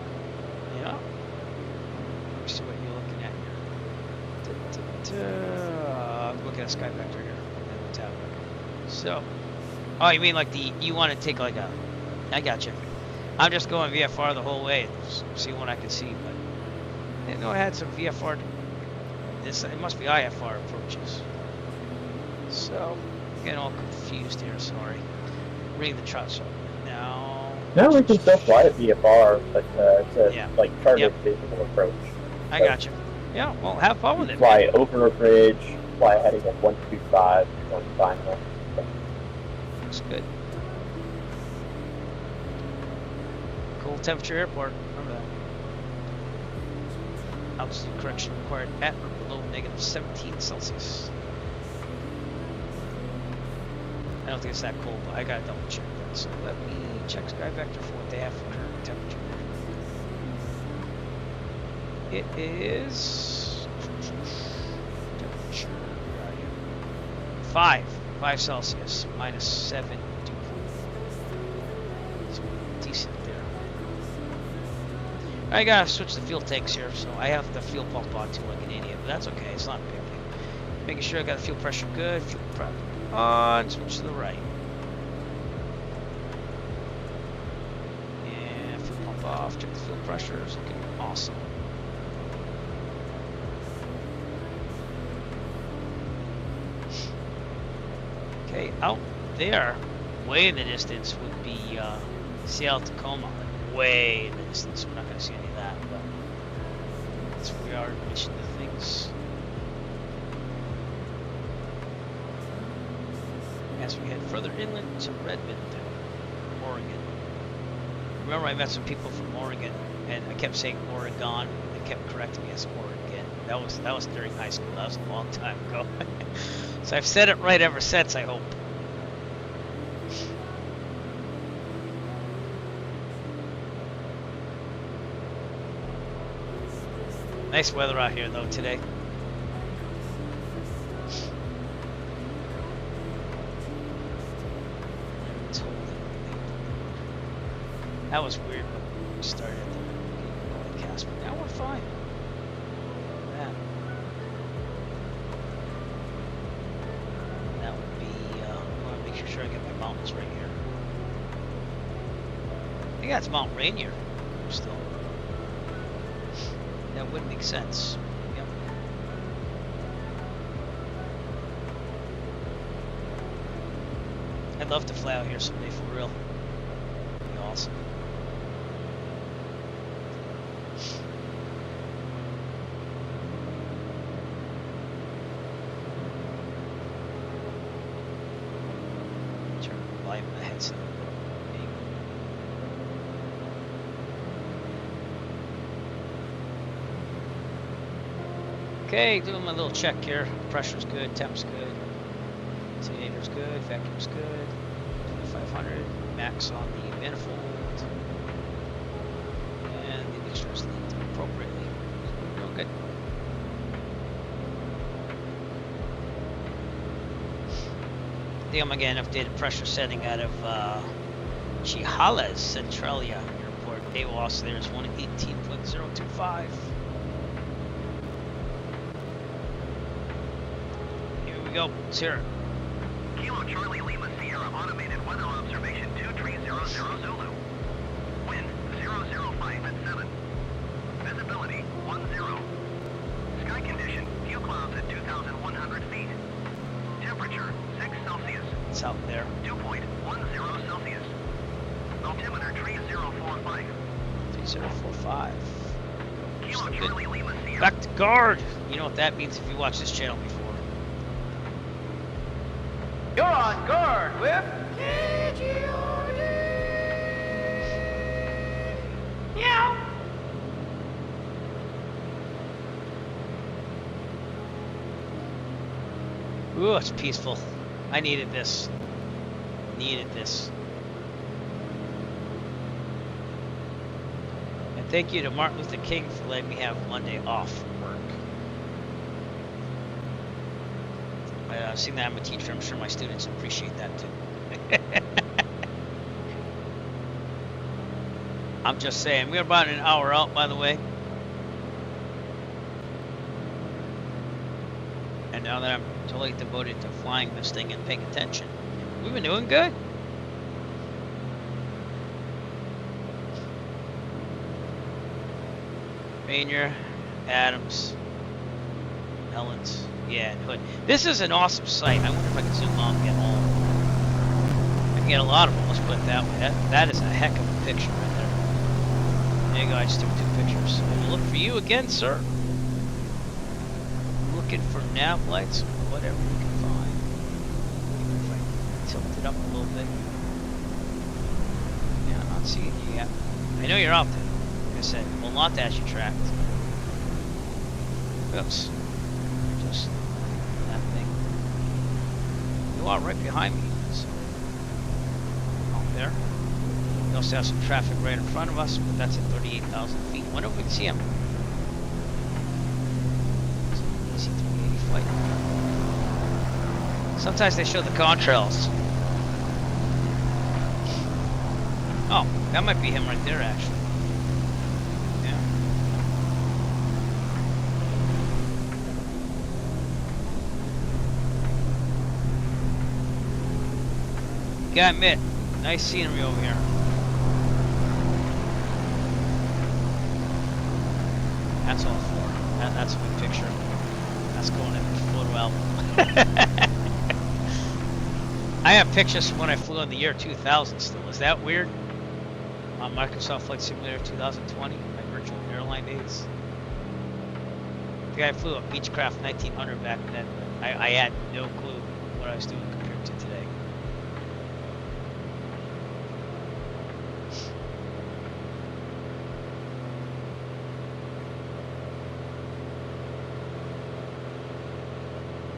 Yeah. Let me see what you're looking at here. I'm looking at Sky Vector here. Tab. So, oh, you mean like you want to take like a? I gotcha. I'm just going VFR the whole way, see what I can see. But I didn't know I had some VFR. It must be IFR approaches. So, getting all confused here. Sorry. Reading the chart. So now. No, we can still fly at VFR, but it's a like chartered visual approach. I gotcha. Yeah. Well, have fun with it. Fly over a bridge. Fly heading at 125. Going final. Looks good. Cold temperature airport. Remember that. Altitude correction required at or below -17 Celsius. I don't think it's that cold, but I gotta double check that. So let me check Sky Vector for what they have for current temperature. It is temperature. Where are you? 5 Celsius, -7 dew point. So decent there. I gotta switch the fuel tanks here, so I have the fuel pump on too like an idiot, but that's okay, it's not a big thing. Making sure I got the fuel pressure good, fuel prep on, switch to the right. And fuel pump off, check the fuel pressure, it's looking awesome. Okay, out there, way in the distance would be Seattle Tacoma. Way in the distance. We're not going to see any of that, but that's where we are reaching the things. As we head further inland to Redmond, Oregon. Remember, I met some people from Oregon, and I kept saying Oregon. They kept correcting me as Oregon. That was during high school. That was a long time ago. So I've said it right ever since, I hope. Nice weather out here though today. That was weird when we started the cast, but now we're fine. Yeah. That would be, I want to make sure I get my mountains right here. I think that's Mount Rainier still. That would make sense. Yep. I'd love to fly out here someday for real. That'd be awesome. Turn the volume of the headset. Okay, doing my little check here. Pressure's good, temp's good, alternator's good, vacuum's good, 2500, max on the manifold, and the mixture's linked appropriately. Real good. I think I'm getting updated pressure setting out of Chihalas, Centralia Airport. AWOS there is 118.025. We go. Let's hear it. Kilo Charlie Lima Sierra automated weather observation 2300 Zulu. Wind 005 at 7. Visibility 10. Sky condition few clouds at 2,100 feet. Temperature 6 Celsius. It's out there. Dew point 10 Celsius. Altimeter 3045. 3045. Kilo Charlie Lima Sierra. Back to guard. You know what that means if you watch this channel before. You're on guard with KGRD. Yeah. Ooh, it's peaceful. I needed this. Needed this. Thank you to Martin Luther King for letting me have Monday off from work. Seeing that I'm a teacher, I'm sure my students appreciate that too. I'm just saying, we're about an hour out, by the way. And now that I'm totally devoted to flying this thing and paying attention, we've been doing good. Rainier, Adams, Ellens, yeah, and Hood. This is an awesome site. I wonder if I can zoom out and get all of them. I can get a lot of them, let's put it that way. That is a heck of a picture right there. There you go, I just took 2 pictures. We'll look for you again, sir. Looking for nav lights, whatever you can find. Even if I tilt it up a little bit. Yeah, I'm not seeing you yet. I know you're out there. Like I said, will not dash you tracked. Oops. Just that thing. You are right behind me. So, out there. We also have some traffic right in front of us, but that's at 38,000 feet. I wonder if we can see him. It's an easy 380 flight. Sometimes they show the contrails. Oh, that might be him right there, actually. Yeah. Gotta admit, nice scenery over here. That's all for. That's a good picture. That's going in the photo album. I have pictures from when I flew in the year 2000 still. Is that weird? On Microsoft Flight Simulator 2020, my virtual airline days. I think I flew a Beechcraft 1900 back then, but I had no clue what I was doing compared to today.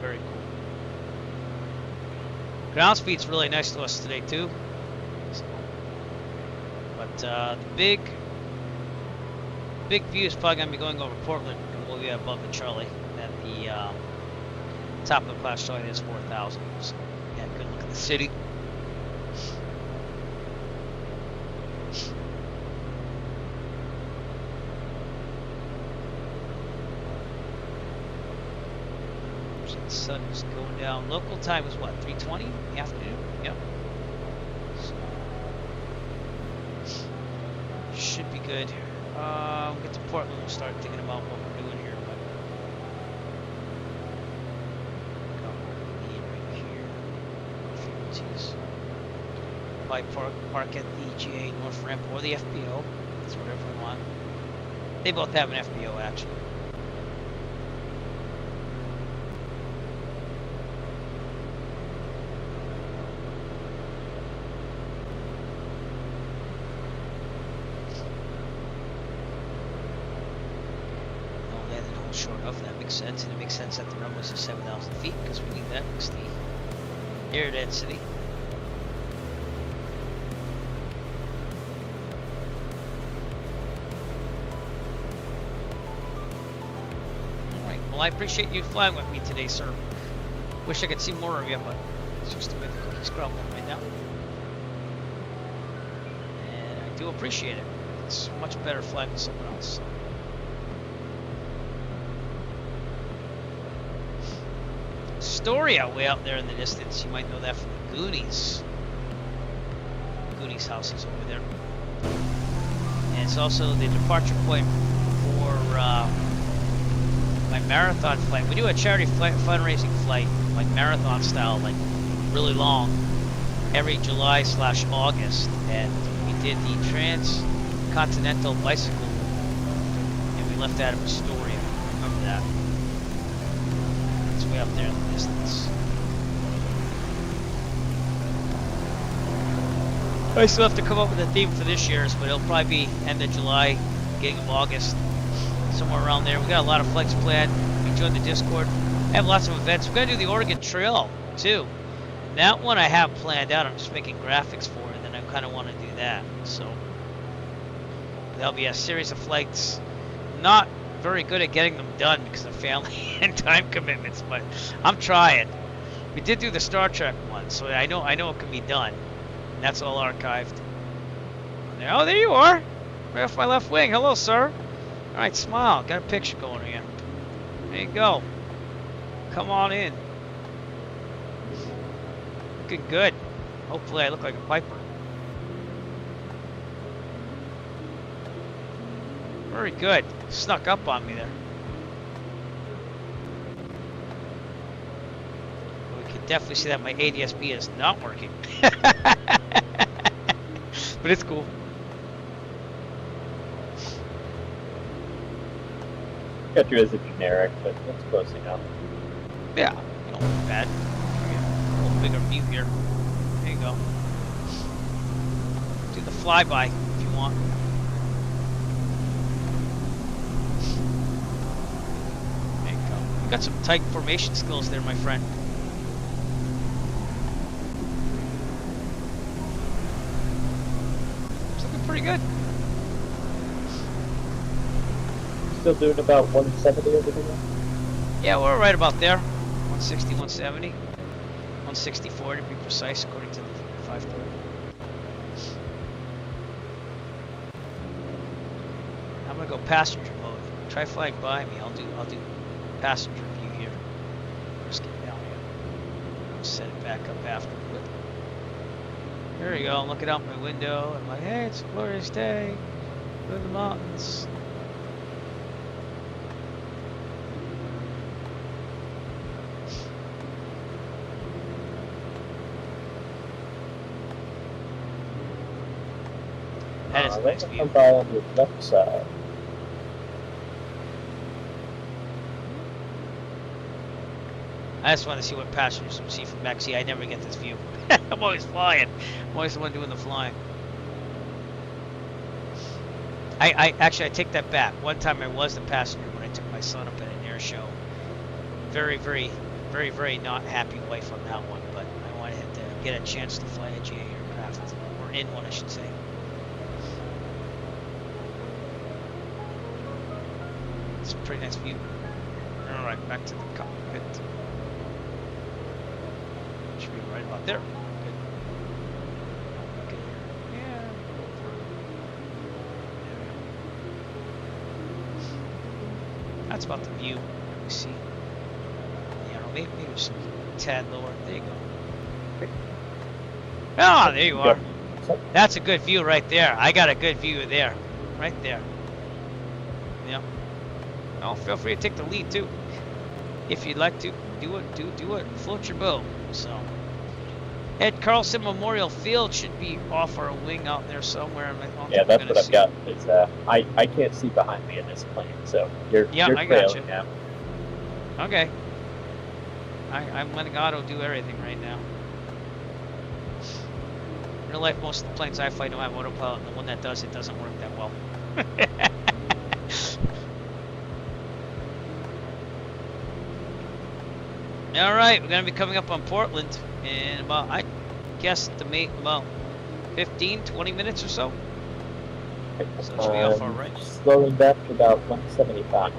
Very cool. Ground speed's really nice to us today too. So, but the big view is probably gonna be going over Portland, and we'll be above the Charlie. And the top of the class Charlie is 4,000. So yeah, good look at the city. The sun is going down. Local time is what, 3:20 in the afternoon? Yep. So, should be good. We'll get to Portland. We'll start thinking about what we're doing here. But got what we need right here. Frequencies. Probably park at the GA North Ramp or the FBO. That's whatever we want. They both have an FBO actually. Short of that makes sense, and it makes sense that the runway is 7,000 feet because we need that next to the air density. Alright, well I appreciate you flying with me today, sir. Wish I could see more of you, but it's just the way the cookie's crumbling right now. And I do appreciate it. It's much better flying with someone else. So. Astoria way out there in the distance. You might know that from the Goonies. Goonies house is over there. And it's also the departure point for my marathon flight. We do a charity flight, fundraising flight, like marathon style, like really long, every July/August. And we did the Transcontinental Bicycle Route. And we left that in Astoria. Remember that. Way up there in the distance. I still have to come up with a theme for this year's, but it'll probably be end of July, beginning of August, somewhere around there. We got a lot of flights planned. You join the Discord. I have lots of events. We're gonna do the Oregon Trail too. And that one I have planned out. I'm just making graphics for it, and then I kind of want to do that. So there'll be a series of flights. Not very good at getting them done because of family and time commitments, but I'm trying. We did do the Star Trek one, so I know it can be done. And that's all archived. Oh, there you are. Right off my left wing. Hello, sir. All right, smile. Got a picture going here. There you go. Come on in. Looking good. Hopefully I look like a piper. Very good. Snuck up on me there. We can definitely see that my ADS-B is not working. But it's cool. Got you as a generic, but that's close enough. Yeah, you don't look bad. A little bigger view here. There you go. Do the flyby if you want. There you go. You got some tight formation skills there, my friend. It's looking pretty good. Still doing about 170 over there? Yeah, we're right about there. 160, 170. 164 to be precise, according to the 530. I'm gonna go passenger mode. Try flying by me. I'll do passenger view here. Just get down here. I'll set it back up after. There you go. I'm looking out my window. I'm like, hey, it's a glorious day. Go to the mountains. That is a nice view. Come by on the left side. I just want to see what passengers would see from back. See, I never get this view. I'm always flying. I'm always the one doing the flying. I actually take that back. One time I was the passenger when I took my son up at an air show. Very, very, very, very not happy wife on that one, but I wanted him to get a chance to fly a GA aircraft, or in one, I should say. It's a pretty nice view. Alright, back to the cockpit. Should be right about there. Good. Okay. Yeah. That's about the view. Let me see. Yeah, maybe some tad lower. There you go. Ah, there you are. That's a good view right there. I got a good view there. Right there. Yep. Oh, feel free to take the lead too. If you'd like to do it. Float your boat. So, Ed Carlson Memorial Field should be off our wing out there somewhere. Yeah, that's what I've got. Is I can't see behind me in this plane, so you're I got you. now. Okay. I'm letting auto do everything right now. In real life, most of the planes I fly don't have autopilot, and the one that does, it doesn't work that well. All right, we're gonna be coming up on Portland in about, I guess, about 15, 20 minutes or so. So it should be off our right. Slowing back to about 175.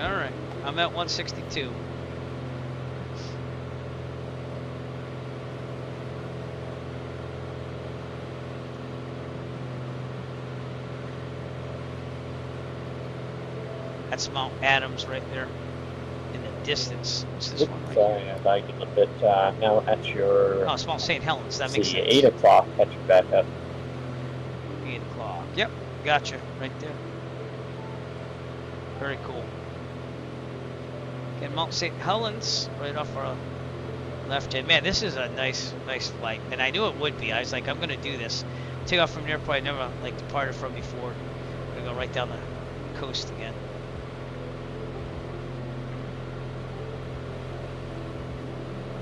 All right, I'm at 162. That's Mount Adams right there. In the distance. What's this one? Right Sorry, I'm lagging a little bit. Now at your. Oh, small St. Helens. That makes sense. 8 o'clock. Catching back up. 8 o'clock. Yep. Gotcha. Right there. Very cool. Again, Mount St. Helens, right off our left hand. Man, this is a nice flight, and I knew it would be. I was like, I'm gonna do this. Take off from an airport I never departed from before. I'm gonna go right down the coast again.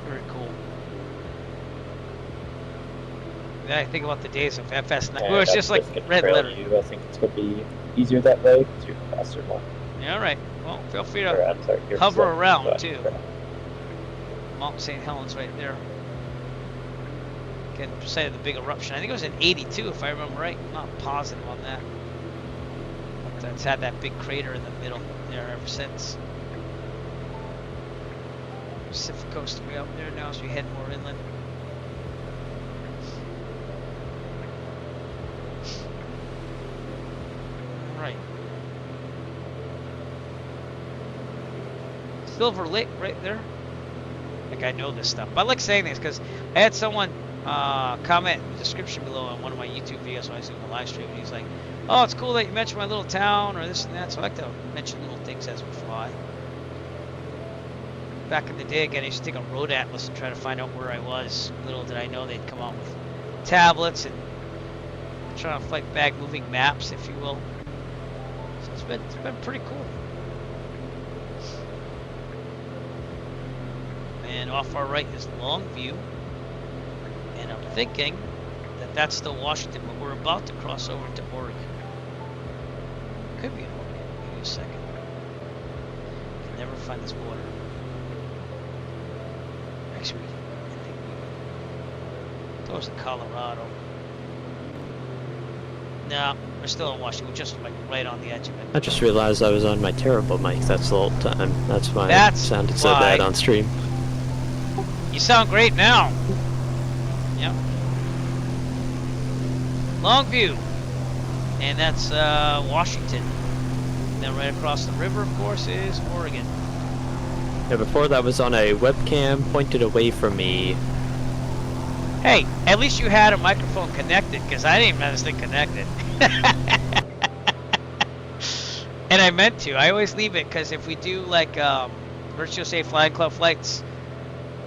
Very cool. Then I think about the days of FS9. Well, it's just like red letter. I think it's going to be easier that way because you're the faster one. Yeah, all right. Well, feel free to hover around too. Mount St. Helens right there. Again, say the big eruption. I think it was in '82 if I remember right. I'm not positive on that. So it's had that big crater in the middle there ever since. Pacific Coast way up there now as we head more inland. Right. Silver Lake right there. Like I know this stuff. But I like saying this because I had someone comment in the description below on one of my YouTube videos when I was doing a live stream, and he's like, "Oh, it's cool that you mentioned my little town or this and that." So I like to mention little things as we fly. Back in the day, again, I used to take a road atlas and try to find out where I was. Little did I know they'd come out with tablets and trying to fight bag moving maps, if you will. So it's been pretty cool. And off our right is Longview, and I'm thinking that that's still Washington, but we're about to cross over to Oregon. Could be in Oregon. Give me a second. Can never find this border. Actually, I think we goes to Colorado. No, we're still in Washington. We're just like right on the edge of it. I just realized I was on my terrible mic that's the whole time. That's why it sounded so bad on stream. You sound great now. Yep. Longview. And that's Washington. And then right across the river, of course, is Oregon. Yeah, before that was on a webcam pointed away from me. Hey, at least you had a microphone connected, because I didn't even have this thing connected. And I meant to. I always leave it, because if we do like Virtual Safe Flying Club flights,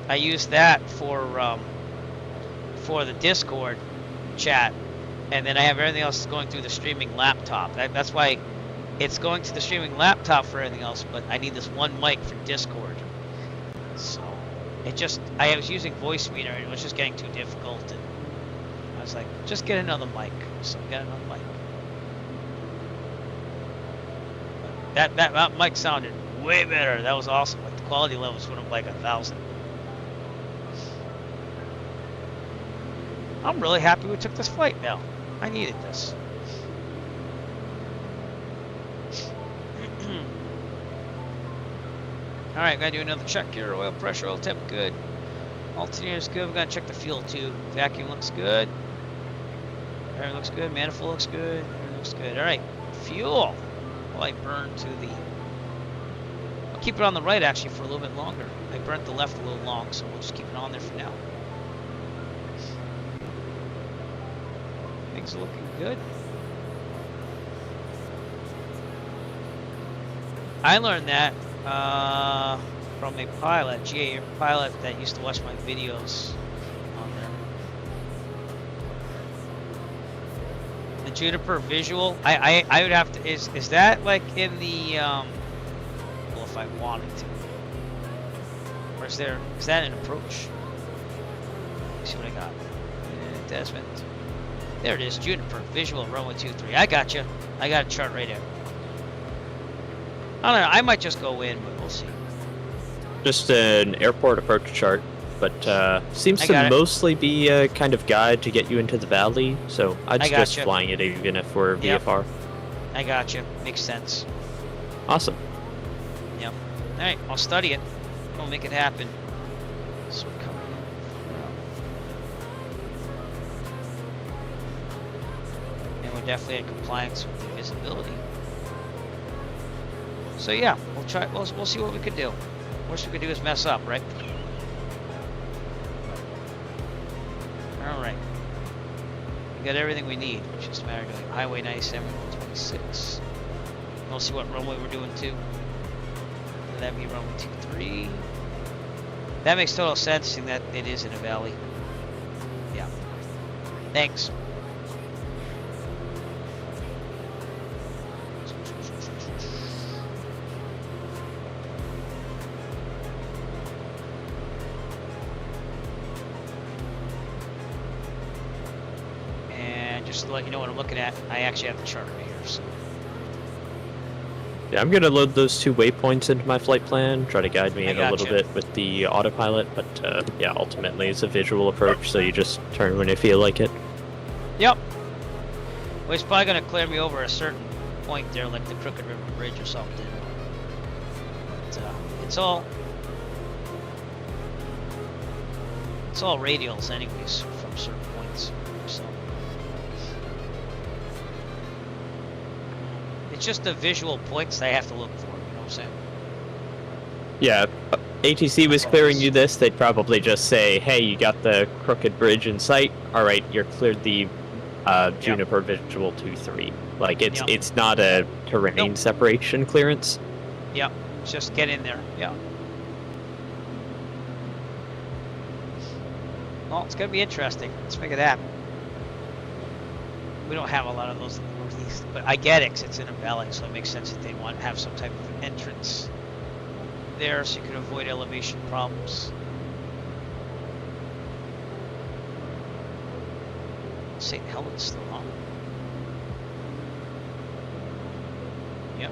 I use that for the Discord chat, and then I have everything else going through the streaming laptop. That's why it's going to the streaming laptop for everything else, but I need this one mic for Discord. So I was using voice meter and it was just getting too difficult, and I was like, just get another mic. So I got another mic. That mic sounded way better. That was awesome. Like the quality levels went up like 1,000. I'm really happy we took this flight now. I needed this. Alright, gotta do another check here. Oil pressure, oil temp, good. Alternator's good. We're gonna check the fuel too. Vacuum looks good. Air looks good. Manifold looks good. Air looks good. Alright, fuel. Light burn to the... I'll keep it on the right actually for a little bit longer. I burnt the left a little long, so we'll just keep it on there for now. Things are looking good. I learned that from a pilot, GA pilot that used to watch my videos on there. The Juniper visual, I would have to, is that like in the, well, if I wanted to, or is that an approach? Let's see what I got. Desmond. There it is, Juniper visual runway 23. I got you. I got a chart right there. I don't know. I might just go in, but we'll see. Just an airport approach chart, but seems to mostly be a kind of guide to get you into the valley. So I'd suggest flying it even if we're VFR. I got you. Makes sense. Awesome. Yep. All right, I'll study it. We'll make it happen. So we're coming in. And we're definitely in compliance with the visibility. So yeah, we'll try. We'll see what we can do. Worst we could do is mess up, right? All right. We got everything we need. It's just a matter of doing Highway 97, 126. We'll see what runway we're doing too. That'd be runway 23. That makes total sense, seeing that it is in a valley. Yeah. Thanks. Just to let you know what I'm looking at, I actually have the chart right here. So. Yeah, I'm gonna load those 2 waypoints into my flight plan, try to guide me in a little bit with the autopilot, but yeah, ultimately it's a visual approach, so you just turn when you feel like it. Yep. Well, it's probably gonna clear me over a certain point there, like the Crooked River Bridge or something. But, it's all radials anyways from certain points. So it's just the visual points I have to look for. You know what I'm saying? Yeah. ATC was clearing you this, they'd probably just say, hey, you got the Crooked Bridge in sight. All right, you're cleared the Juniper Visual 2-3. Like, it's not a terrain separation clearance. Yep, just get in there. Yeah. Well, it's going to be interesting. Let's make it happen. We don't have a lot of those in the Northeast, but I get it, 'cause it's in a valley, so it makes sense that they want to have some type of entrance there so you can avoid elevation problems. St. Helens still on. Yep.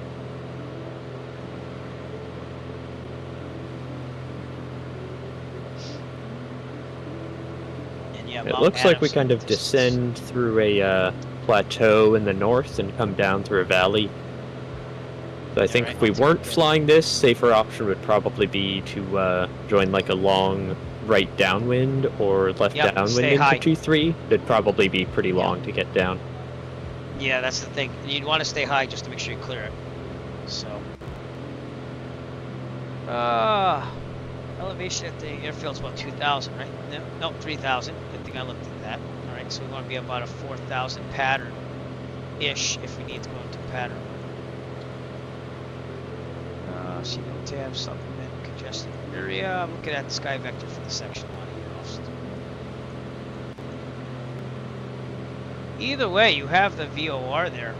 And yeah, It Mount looks like we Adams kind of distance. descend through a plateau in the north and come down through a valley. So I think right, if we that's weren't good. flying this, safer option would probably be to join like a long right downwind or left Yep, downwind stay into high. 2-3. It'd probably be pretty long to get down. Yeah, that's the thing. You'd want to stay high just to make sure you clear it. So, elevation at the airfield's about 2,000, right? No, 3,000. Good thing I looked at that. All right, so we want to be about a 4,000 pattern-ish if we need to go into pattern. Signal tab, supplement, congested area. I'm looking at the sky vector for the section 1 here. Either way, you have the VOR there.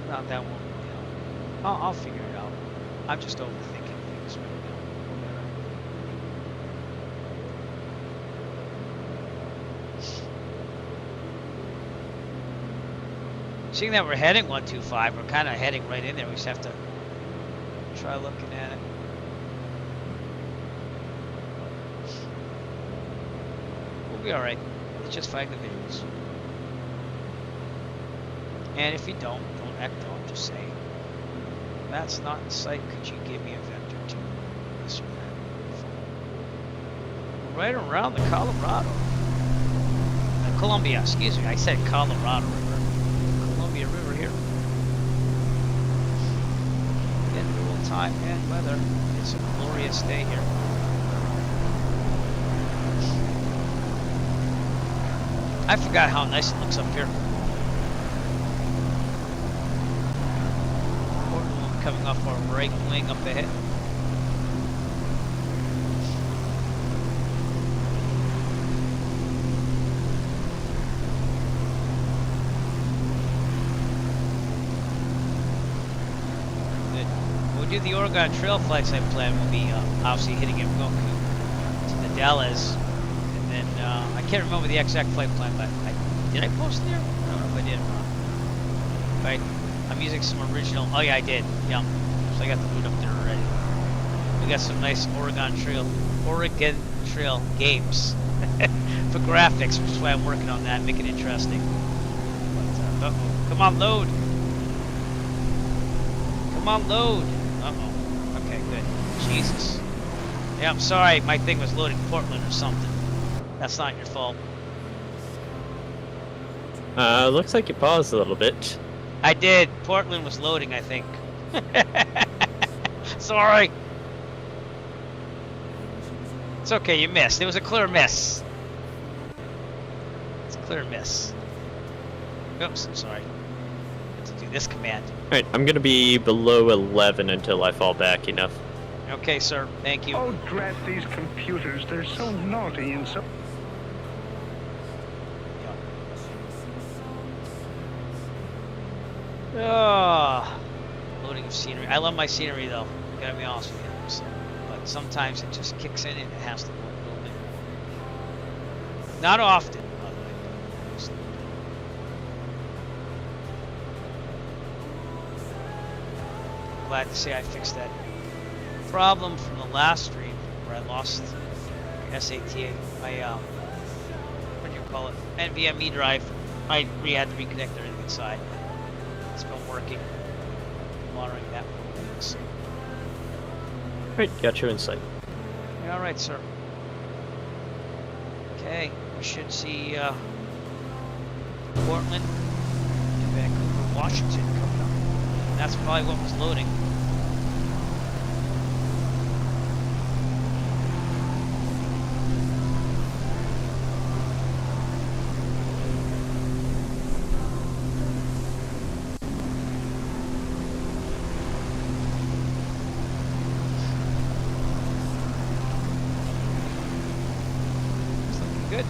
Not that one. You know. I'll figure it out. I'm just overthinking things right now. Seeing that we're heading 125, we're kind of heading right in there. We just have to try looking at it. We'll be alright. Let's just find the visuals. And if you don't ecto, just say, that's not in sight, could you give me a vector to this or that? We're right around the Colorado. Columbia, excuse me, I said Colorado River. Columbia River here. In real time and weather. It's a glorious day here. I forgot how nice it looks up here. Portland coming off our right wing up ahead. Do the Oregon Trail flights I plan will be obviously hitting Goku to the Dallas, and then I can't remember the exact flight plan, but did I post there? I don't know if I did or not. Right, I'm using some original. Oh yeah, I did. Yeah, so I got the boot up there already. We got some nice Oregon Trail games for graphics, which is why I'm working on that, make it interesting. But, uh-oh, come on, load. Come on, load. Uh-oh. Okay, good. Jesus. Yeah, I'm sorry. My thing was loading Portland or something. That's not your fault. Looks like you paused a little bit. I did. Portland was loading, I think. Sorry. It's okay, you missed. It was a clear miss. It's a clear miss. Oops, I'm sorry. To do this command. Alright, I'm gonna be below 11 until I fall back enough. Okay, sir. Thank you. Oh, drat these computers. They're so naughty and so... Oh, loading of scenery. I love my scenery though. Gotta be honest with you. So, but sometimes it just kicks in and it has to go a little bit. Not often, by the way. But glad to say I fixed that problem from the last stream where I lost SATA. My what do you call it, NVMe drive. I had to reconnect everything inside. It's been working. Monitoring that. So. Right, got you in sight. Yeah, all right, sir. Okay, we should see Portland to Vancouver, Washington coming up. And that's probably what was loading. Good.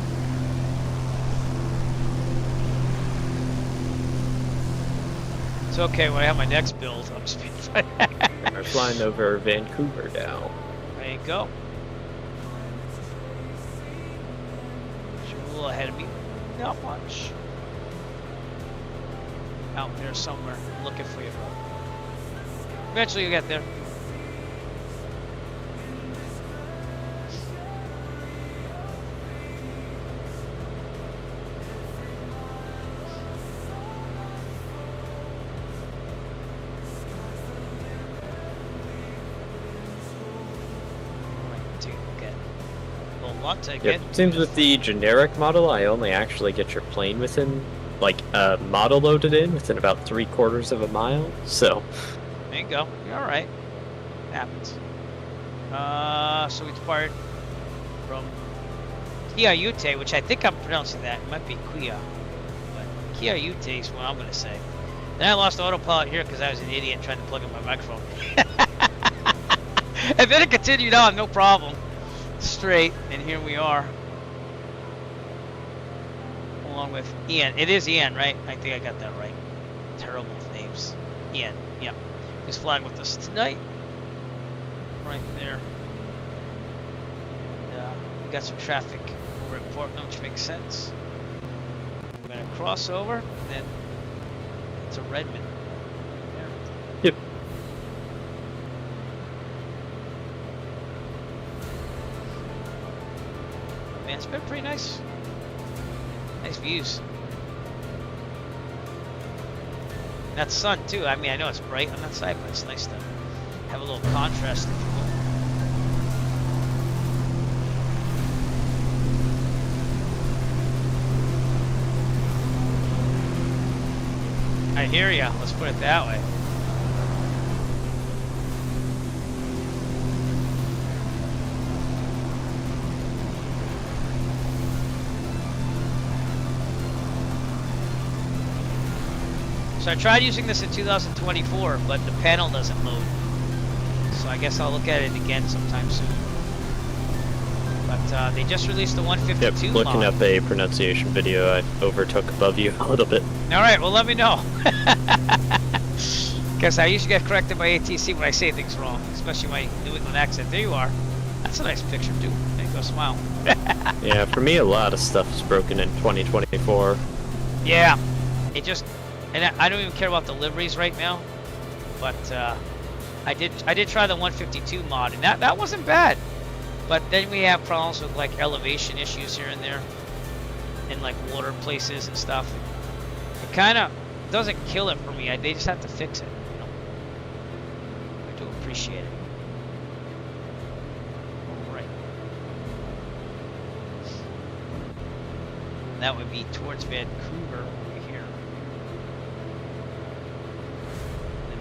It's okay when I have my next build. I'm just being We're flying over Vancouver now. There you go. You're a little ahead of me. Not much. Out there somewhere, looking for you, bro. Eventually you'll get there. Yep. Seems with the generic model, I only actually get your plane within, like, model loaded in within about 3/4 of a mile. So. There you go. You're all right. Happens. So we departed from Quillayute, which I think I'm pronouncing that. It might be Quilla, but Quillayute is what I'm gonna say. Then I lost autopilot here because I was an idiot trying to plug in my microphone. And then it continued on, no problem. Straight, and here we are. Along with Ian. It is Ian, right? I think I got that right. Terrible names. Ian, yep. He's flying with us tonight. Right there. And, we got some traffic over at Portland, which makes sense. We're going to cross over, and then it's a Redmond. Yep. Man, it's been pretty nice. Nice views. And that sun too. I mean, I know it's bright on that side, but it's nice to have a little contrast, if you will. I hear ya. Let's put it that way. So I tried using this in 2024, but the panel doesn't load. So I guess I'll look at it again sometime soon. But they just released the 152 Yep, looking mod. up a pronunciation video I overtook above you a little bit. Alright, well let me know. Because I usually get corrected by ATC when I say things wrong, especially my New England accent. There you are. That's a nice picture too. There you go, smile. Yeah, for me a lot of stuff is broken in 2024. Yeah, it just... And I don't even care about the liveries right now, but I did try the 152 mod, and that wasn't bad. But then we have problems with like elevation issues here and there, in like water places and stuff. It kind of doesn't kill it for me. They just have to fix it. You know? I do appreciate it. All right. That would be towards Vancouver.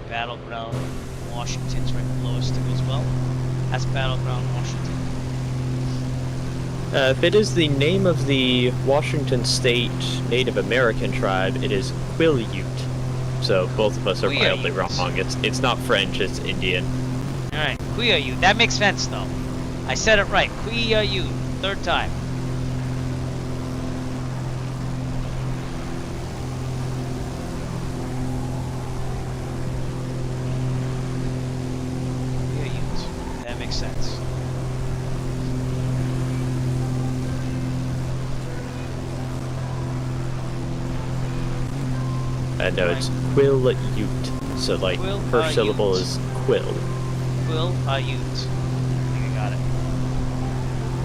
Battleground Washington's right below us too as well. That's Battleground Washington. If it is the name of the Washington State Native American tribe, it is Quillayute. So both of us are mildly wrong. It's not French, it's Indian. Alright, Quillayute. That makes sense though. I said it right. Quillayute. Third time. Sense. No, it's Quillayute. So like first syllable is quill. Quillayute. I think I got it.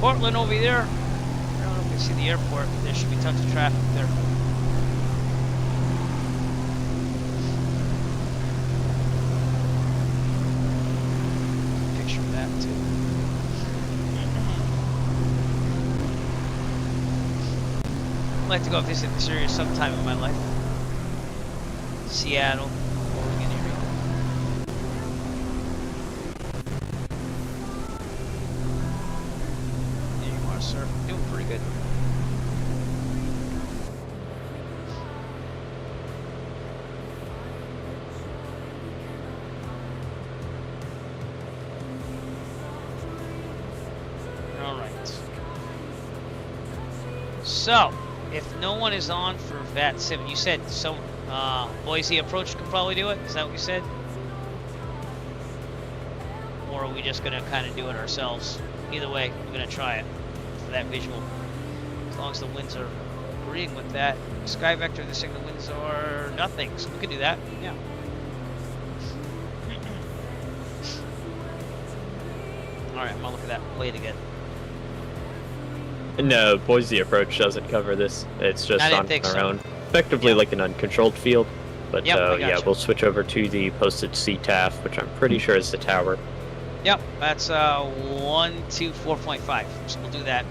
Portland over there. can see the airport. There should be tons of traffic there. Picture of that too. I'd like to go visit this area sometime in my life. Seattle, Oregon area. There you are, sir. Doing pretty good. All right. So, if no one is on for VAT7, you said some Boise approach could probably do it? Is that what you said? Or are we just going to kind of do it ourselves? Either way, we're going to try it for that visual. As long as the winds are agreeing with that. Sky Vector, the signal winds are nothing, so we could do that. Yeah. Alright, I'm going to look at that plate again. No, Boise approach doesn't cover this. It's just on our own. Effectively like an uncontrolled field. But yeah, we'll switch over to the posted CTAF, which I'm pretty sure is the tower. Yep, that's 124.5. So we'll do that.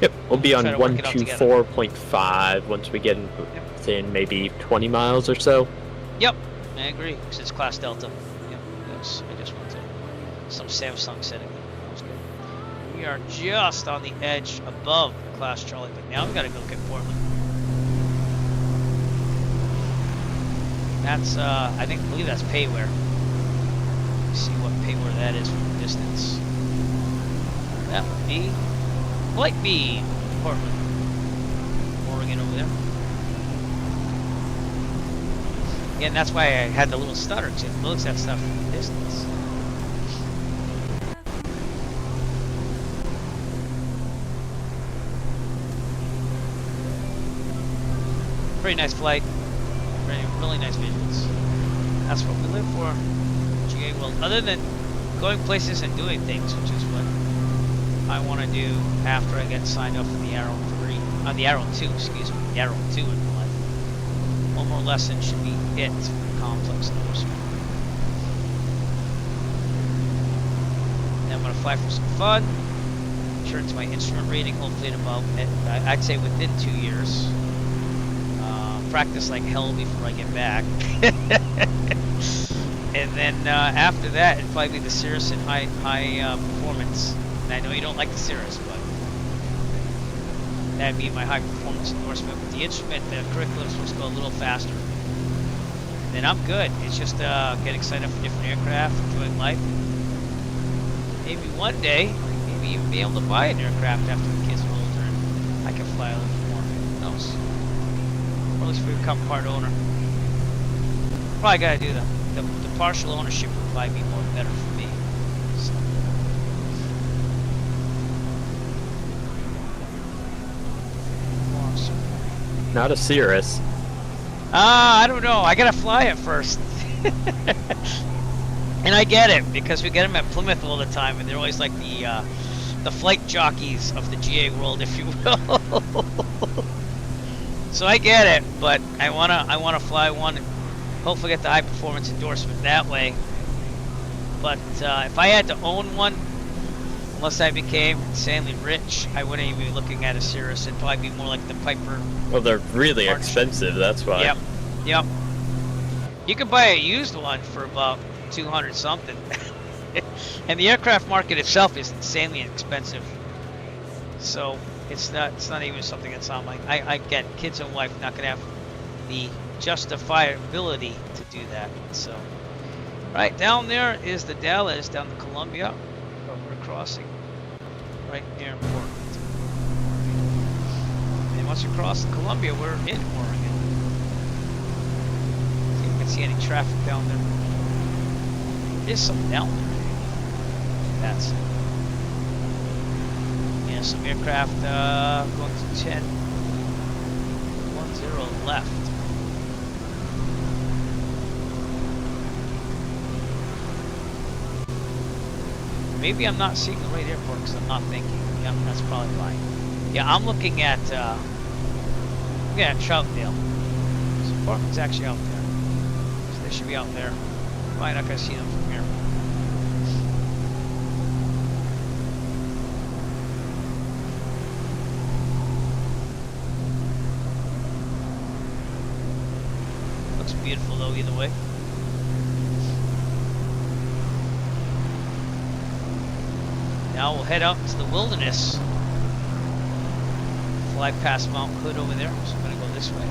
Yep, we'll be on 124.5 once we get within maybe 20 miles or so. Yep, I agree, because it's class Delta. Yep, yes, I just went to some Samsung setting. That was good. We are just on the edge above class Charlie, but now we gotta go get Portland. That's, I believe that's Payware. See what Payware that is from a distance. That would be Flight B, Portland, Oregon over there. Again, that's why I had the little stutter, because it looks at stuff from a distance. Pretty nice flight. Really nice visuals. That's what we live for. GA World. Other than going places and doing things, which is what I want to do after I get signed up for the Arrow 3, the Arrow 2, excuse me, the Arrow 2 in my life. One more lesson should be it for the complex endorsement. Then I'm going to fly for some fun. Turn to my instrument rating, hopefully in about, I'd say within 2 years. Practice like hell before I get back. And then after that, it'd probably be the Cirrus in high performance. And I know you don't like the Cirrus, but that'd be my high performance endorsement. With the instrument, the curriculum's supposed to go a little faster. Then I'm good. It's just getting signed up for different aircraft, enjoying life. Maybe one day, maybe even be able to buy an aircraft after the kids are older and I can fly a little more. Who knows? Or at least we become part owner. Probably gotta do the partial ownership would probably be more better for me. So. Awesome. Not a Cirrus. I don't know. I gotta fly it first. And I get it, because we get them at Plymouth all the time, and they're always like the flight jockeys of the GA world, if you will. So I get it, but I wanna fly one and hopefully get the high performance endorsement that way. But if I had to own one, unless I became insanely rich, I wouldn't even be looking at a Cirrus. It'd probably be more like the Piper. Well, they're really expensive, that's why. Yep. You could buy a used one for about 200 something. And the aircraft market itself is insanely expensive. So it's not even something that's on my, I get kids and wife not gonna have the justifiability to do that. So right down there is the Dallas down to Columbia, but we're crossing right near Portland. And once we cross Columbia, we're in Oregon. See if we can see any traffic down there. There's some down there. That's it. Yeah, some aircraft going to 10-10 left. Maybe I'm not seeing the right airport because I'm not thinking. Yeah, that's probably fine. Yeah, I'm looking at Troutdale. So Portland's actually out there. So they should be out there. Probably not gonna see them from here. Looks beautiful though either way. Now we'll head out into the wilderness. Fly past Mount Hood over there, so I'm gonna go this way.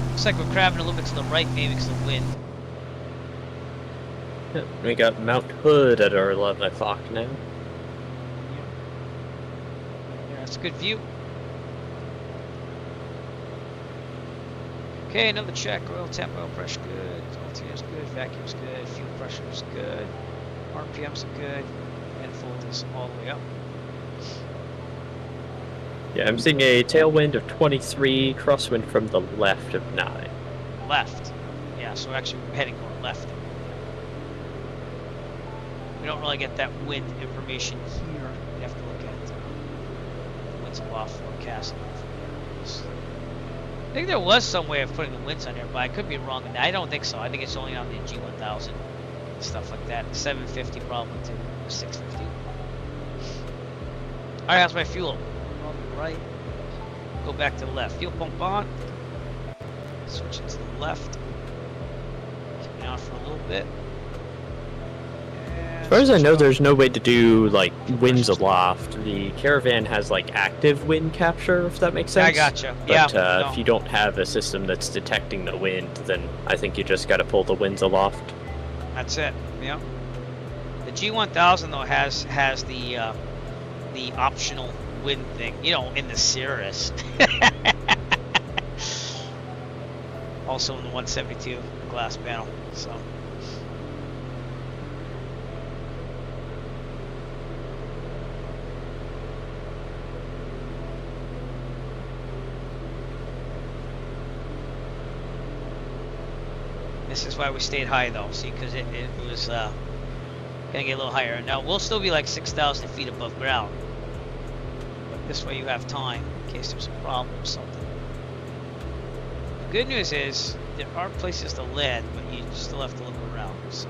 Looks like we're crabbing a little bit to the right, maybe because of the wind. Yep, we got Mount Hood at our 11 o'clock now. Yeah, that's a good view. Okay, another check. Oil temp, oil pressure good. LTS good. Vacuum's good. Fuel pressure's good. RPMs are good. Manifold is all the way up. Yeah, I'm seeing a tailwind of 23, crosswind from the left of 9. Left. Yeah, so actually we're heading going left. We don't really get that wind information here. We have to look at the winds aloft forecast. I think there was some way of putting the winds on there, but I could be wrong. And I don't think so. I think it's only on the G1000 stuff like that. 750 probably too. 650. All right, how's my fuel? On the right. Go back to the left. Fuel pump on. Switch it to the left. Keep it on for a little bit. As far as I know, there's no way to do like winds aloft. The Caravan has like active wind capture, if that makes sense. I gotcha. But Yeah. if you don't have a system that's detecting the wind, then I think you just got to pull the winds aloft. That's it. Yeah. The G1000 though has the optional wind thing, you know, in the Cirrus. Also in the 172 glass panel. So. This is why we stayed high though, see, because it was gonna get a little higher. Now we'll still be like 6,000 feet above ground, but this way you have time in case there's a problem or something. The good news is there are places to land, but you still have to look around. So.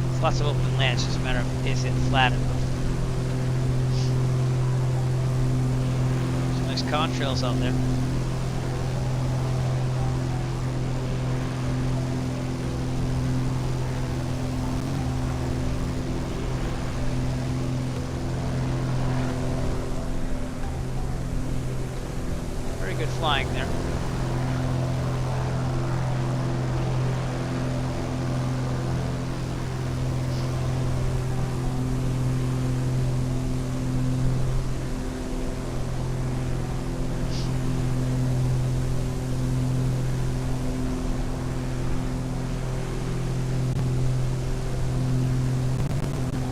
There's lots of open land, it's just a matter of is it flat enough. Some nice contrails out there. Good flying there.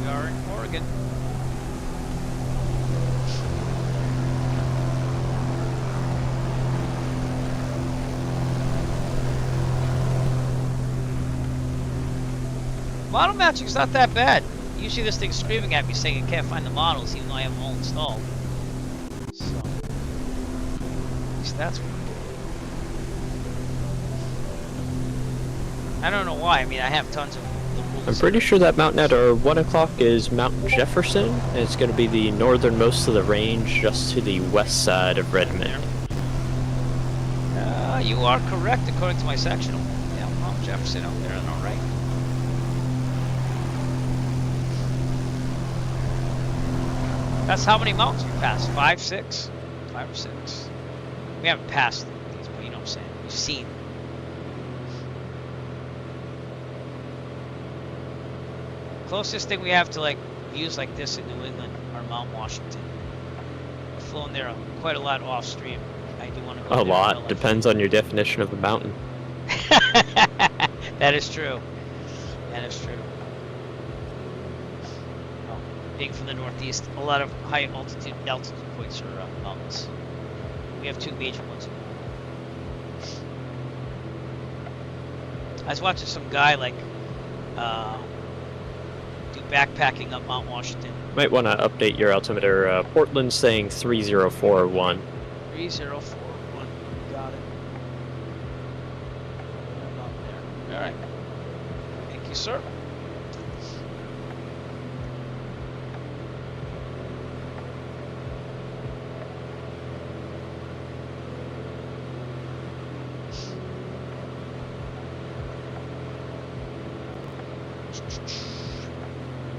We are in Oregon. Model matching's not that bad. Usually this thing's screaming at me saying it can't find the models even though I have them all installed. So, at least that's good. I don't know why. I mean, I have tons of the rules. I'm pretty sure that mountain at our 1 o'clock is Mount Jefferson, and it's going to be the northernmost of the range just to the west side of Redmond. You are correct according to my sectional. Yeah, Mount Jefferson out there, all right. That's how many mountains we passed? 5, 6? 5 or 6. We haven't passed these, but you know what I'm saying. We've seen. Closest thing we have to like views like this in New England are Mount Washington. I've flown there quite a lot off stream. I do want to go there. A lot. Depends on your definition of a mountain. That is true. That is true. Being from the Northeast, a lot of high altitude points are mountains. We have 2 major ones. I was watching some guy like do backpacking up Mount Washington Might want to update your altimeter. Portland saying 3041. 3041. Got it. About there. All right. Thank you, sir.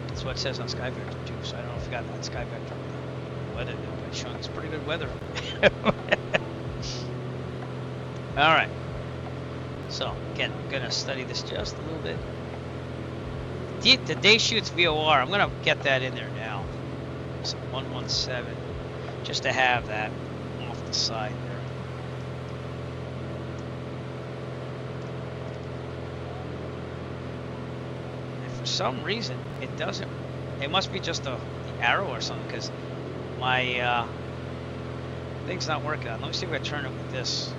That's what it says on Sky Vector too, so I don't know if you got that Sky Vector weather there, but it's showing it's pretty good weather. Alright. So, again, I'm gonna study this just a little bit. The day shoots VOR, I'm gonna get that in there now. So 117, just to have that off the side there. For some reason it doesn't, it must be just the arrow or something, because my thing's not working. Let me see if I turn it with this.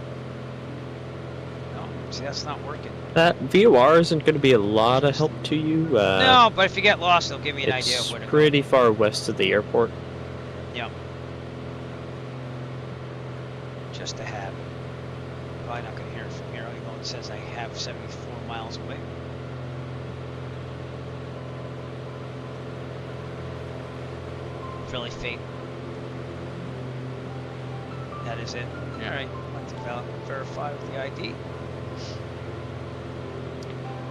No, see, that's not working. That VOR isn't going to be a lot of help to you. No, but if you get lost, it'll give me an idea of where to go. It's pretty far west of the airport. Yep. Just to have it. Probably not going to hear it from here, even though it says I have 74 miles away. Fairly faint. That is it. Alright, let's verify with the ID.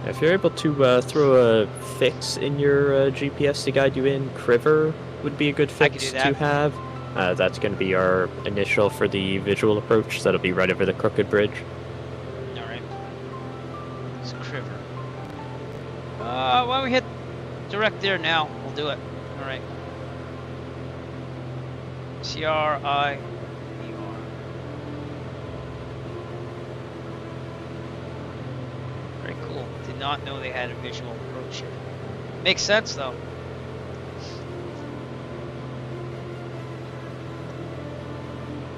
If you're able to throw a fix in your GPS to guide you in, Criver would be a good fix to have. That's going to be our initial for the visual approach, so that'll be right over the Crooked Bridge. Alright. It's Criver. Why don't we hit direct there now? We'll do it. Alright. CRIVR. Very cool. Did not know they had a visual approach here. Makes sense though.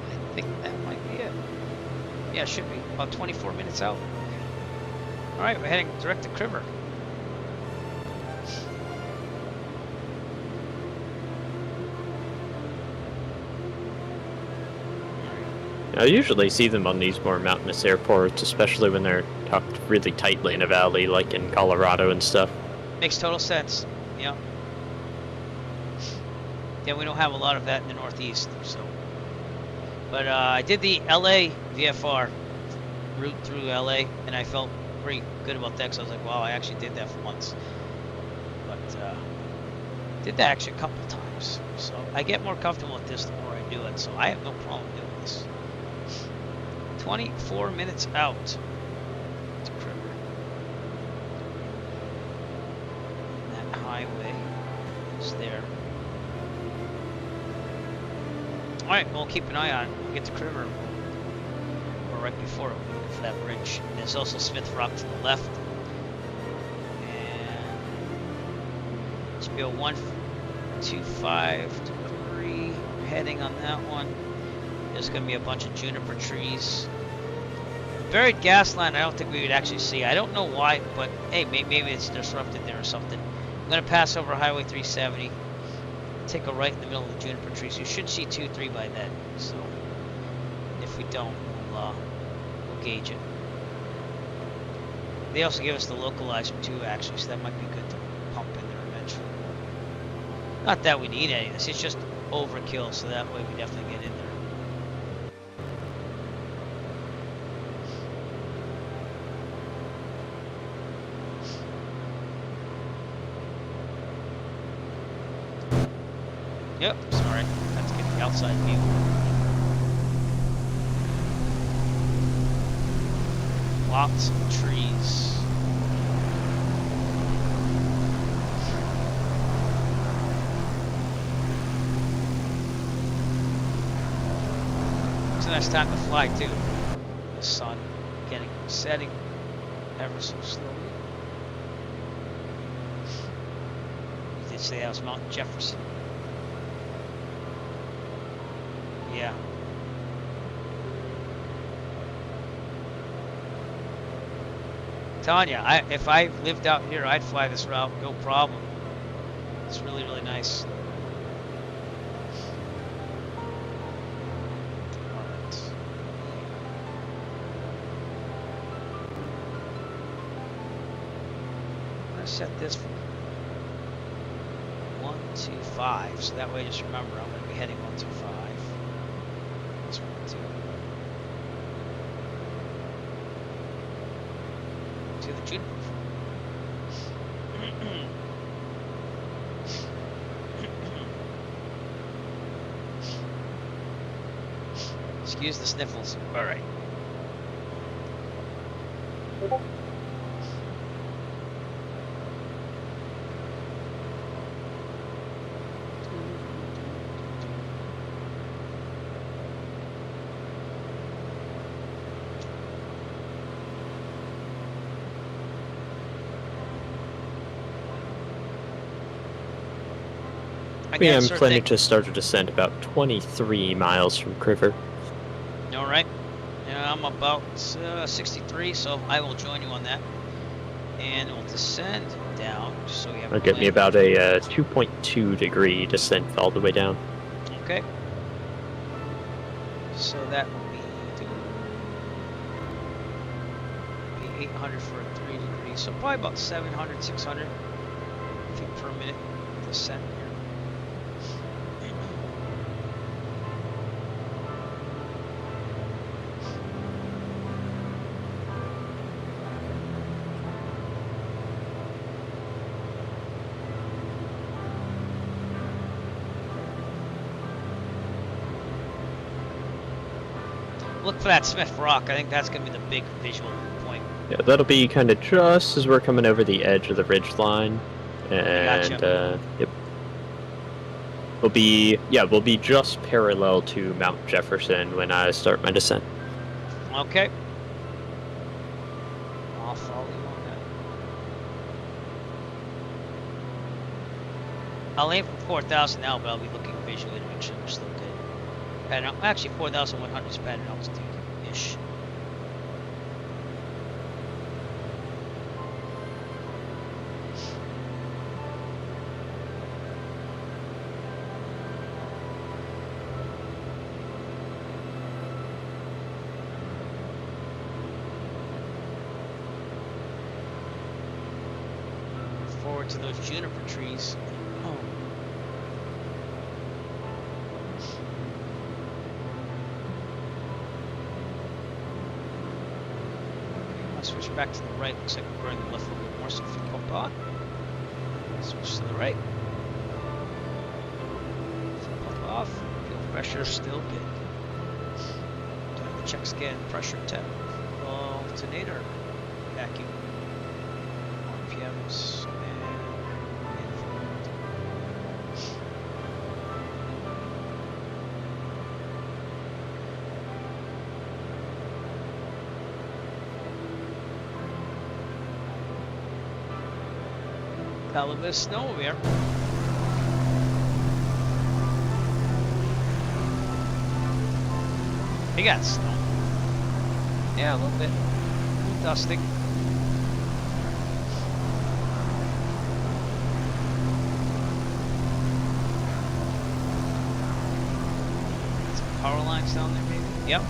I think that might be it. Yeah, it should be. About 24 minutes out. Alright, we're heading direct to Criver. I usually see them on these more mountainous airports, especially when they're tucked really tightly in a valley, like in Colorado and stuff. Makes total sense. Yeah. Yeah, we don't have a lot of that in the Northeast, so. But I did the LA VFR route through LA, and I felt pretty good about that, because I was like, wow, I actually did that for once. But did that actually a couple times. So I get more comfortable with this the more I do it, so I have no problem doing this. 24 minutes out to Criver. That highway is there. Alright, we'll keep an eye on it. We'll get to Criver. Or right before it, we'll look for that bridge. And there's also Smith Rock to the left. And it's be a 125 degree heading on that one. There's going to be a bunch of juniper trees. Buried gas line, I don't think we would actually see. I don't know why, but hey, maybe it's disrupted there or something. I'm going to pass over Highway 370. Take a right in the middle of the juniper trees. You should see 2-3 by then. So, if we don't, we'll gauge it. They also give us the localizer too, actually, so that might be good to pump in there eventually. Not that we need any of this, it's just overkill, so that way we definitely get in there. Yep, sorry. Let's get the outside view. Lots of trees. It's a nice time to fly too. The sun setting ever so slowly. You did say that was Mount Jefferson. Yeah. Telling you, if I lived out here, I'd fly this route, no problem. It's really, really nice. gonna set this for 125, so that way just remember I'm gonna be heading 125. That's 1, 2. To the juniper. Excuse the sniffles. All right. I'm planning to start a descent about 23 miles from Criver. All right. Yeah, I'm about 63, so I will join you on that. And we'll descend down, just so we have. It'll get me about a 2.2 degree descent all the way down. Okay. So that will be 800 for a 3 degrees, so probably about 700, 600 feet per minute descent here. Look for that Smith Rock. I think that's going to be the big visual point. Yeah, that'll be kind of just as we're coming over the edge of the ridge line. And, Gotcha. Yep. We'll be just parallel to Mount Jefferson when I start my descent. Okay. I'll follow you on that. I'll aim for 4,000 now, but I'll be looking visually to make sure we're still good. Actually, 4,100 is pattern altitude-ish. Forward to those juniper trees. Oh. Switch back to the right. Looks like we're going the left a little bit more, so if you pump on. Switch to the right. Pump off. Fuel pressure still good. Doing the check scan pressure temp. Alternator. Vacuum. RPMs. And got a little bit of snow over here. You got snow. Yeah, a little bit. A little dusting. Some power lines down there, maybe? Yep.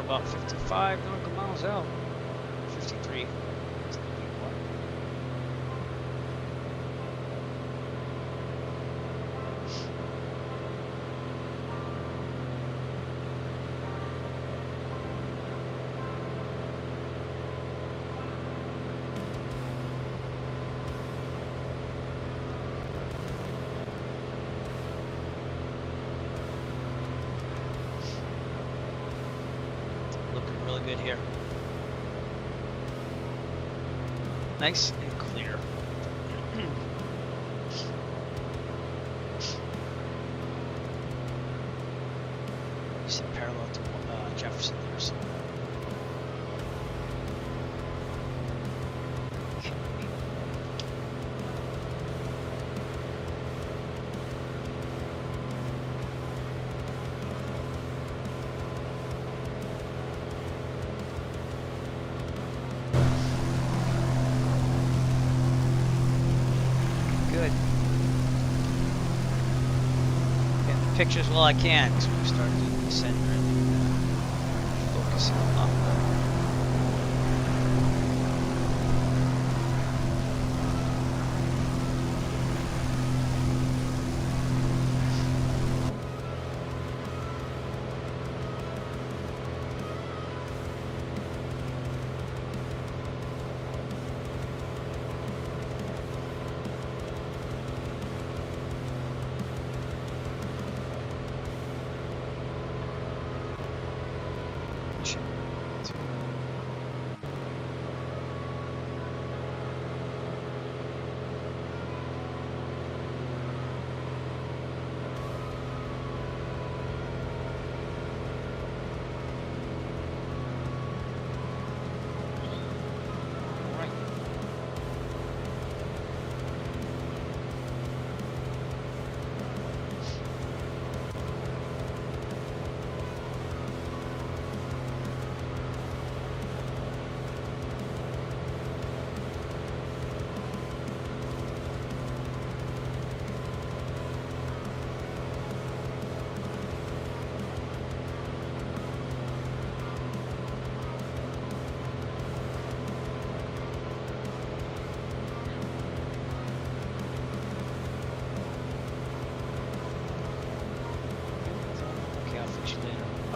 About 55 nautical miles out. 53. That's the big one. Really good here. Nice and clear. You see parallel to Jefferson there, so. pictures while I can, because we start doing the center and focusing up.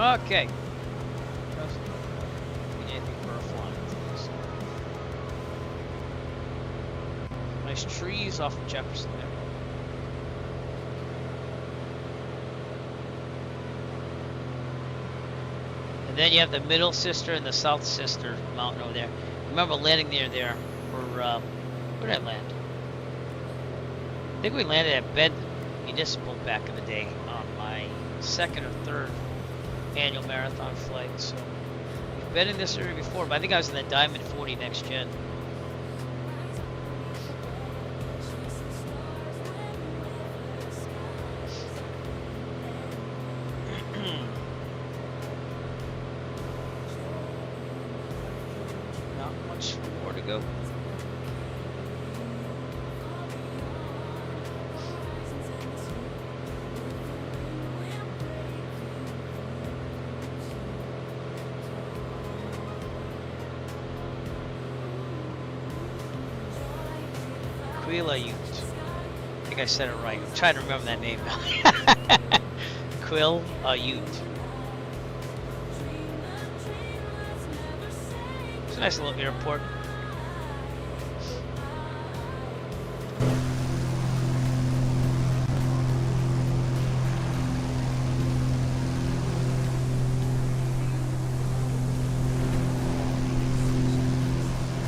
Okay. Nice trees off of Jefferson there. And then you have the middle sister and the south sister mountain over there. Remember landing near there for, where did I land? I think we landed at Bed Municipal back in the day on my second or third annual marathon flight. So we've been in this area before, but I think I was in the Diamond 40 Next Gen. Not much more to go. Quillayute. I think I said it right. I'm trying to remember that name now. Quillayute. It's a nice little airport.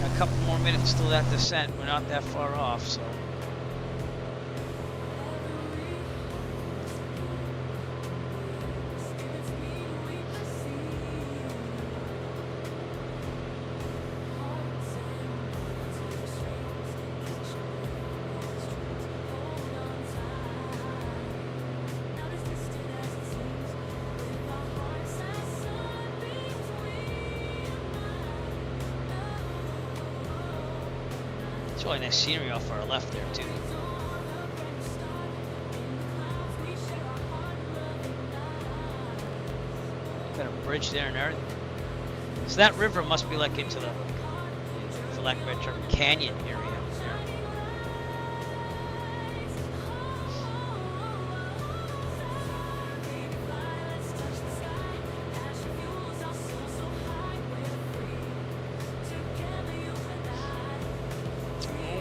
A couple more minutes till that descent. We're not that far off, so. It's really nice scenery off our left there too. Got a bridge there and everything. So that river must be like into the, for lack of a better term, canyon area.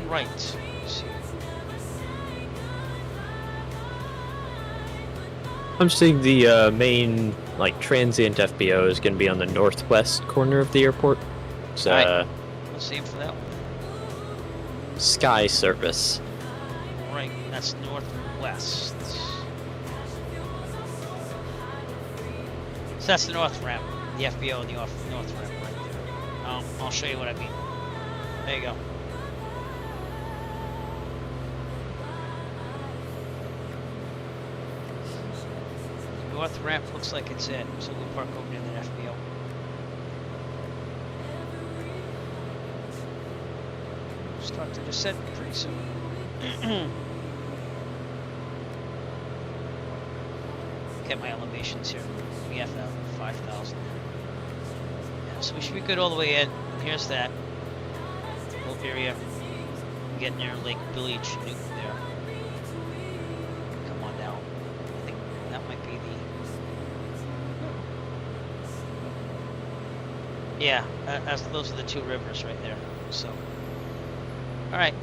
Right. Let's see. I'm seeing the main like transient FBO is going to be on the northwest corner of the airport. So, right. We'll see him for that one. Sky Service. Right, that's northwest. So that's the north ramp, the FBO, the north ramp right there. I'll show you what I mean. There you go. North ramp looks like it's it, so we'll park over near the FBO. Start to descend pretty soon. look at my elevations here. We have 5,000. Yeah, so we should be good all the way in. Here's that whole area. Getting near Lake Billy Chinook there. Come on down. I think that might be the... Yeah, those are the two rivers right there. So, all right,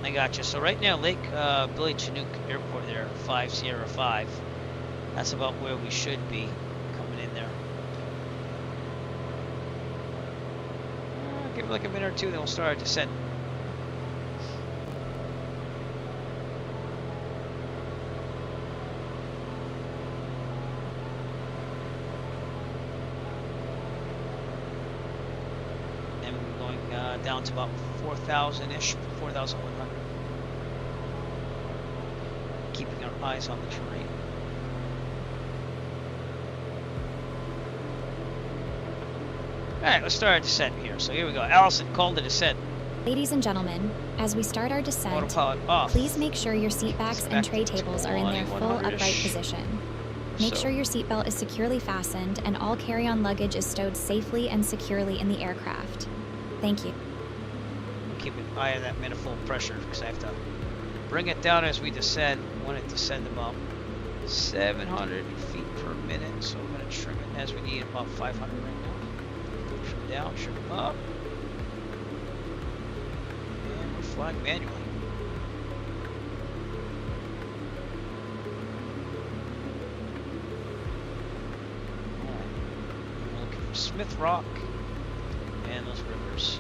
I got you. So right now, Lake Billy Chinook Airport there, 5 Sierra 5. That's about where we should be coming in there. Give it like a minute or two, then we'll start our descent. Down to about 4,000-ish, 4,100. Keeping our eyes on the terrain. Alright, let's start our descent here. So here we go. Allison, call the descent. Ladies and gentlemen, as we start our descent, autopilot off. Please make sure your seat backs and tray tables are in their full upright position. Make sure your seatbelt is securely fastened and all carry-on luggage is stowed safely and securely in the aircraft. Thank you. Keep an eye on that manifold pressure because I have to bring it down as we descend. I want it to descend about 700 feet per minute, so I'm going to trim it as we need, about 500 right now. Trim down, trim up. And we're flying manually. Alright. We're looking for Smith Rock and those rivers.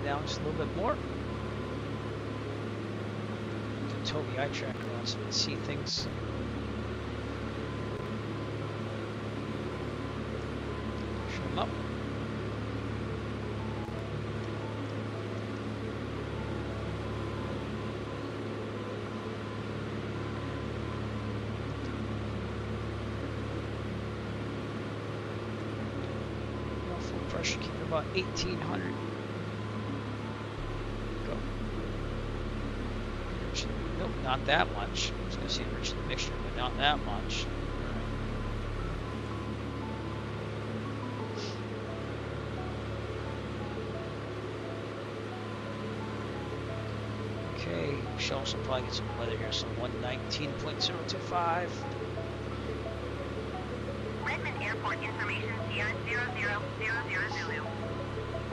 Down just a little bit more. To Toby eye tracker down so we can see things. Trim up. Full pressure, keep it about 1,800. Nope, not that much. I was going to say enrich the mixture, but not that much. Right. Okay, we should also probably get some weather here, so 119.025. Redmond Airport information Sierra 0000 Zulu.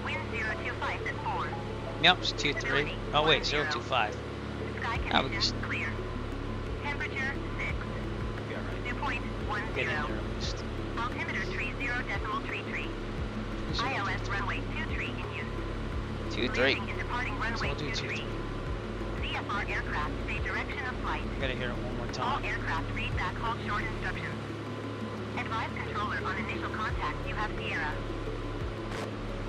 Wind 025 at 4. Yep, it's 23. Oh wait, 025. Sky conditions clear. Temperature 6. Be alright. Dew point 10. Get in there at least. Altimeter 30.33. ILS runway 23 in use. 23. Landing and departing runway 23. ZFR aircraft stay direction of flight. Gotta hear it one more All time. aircraft read back halt short instructions. Advise controller on initial contact you have Sierra.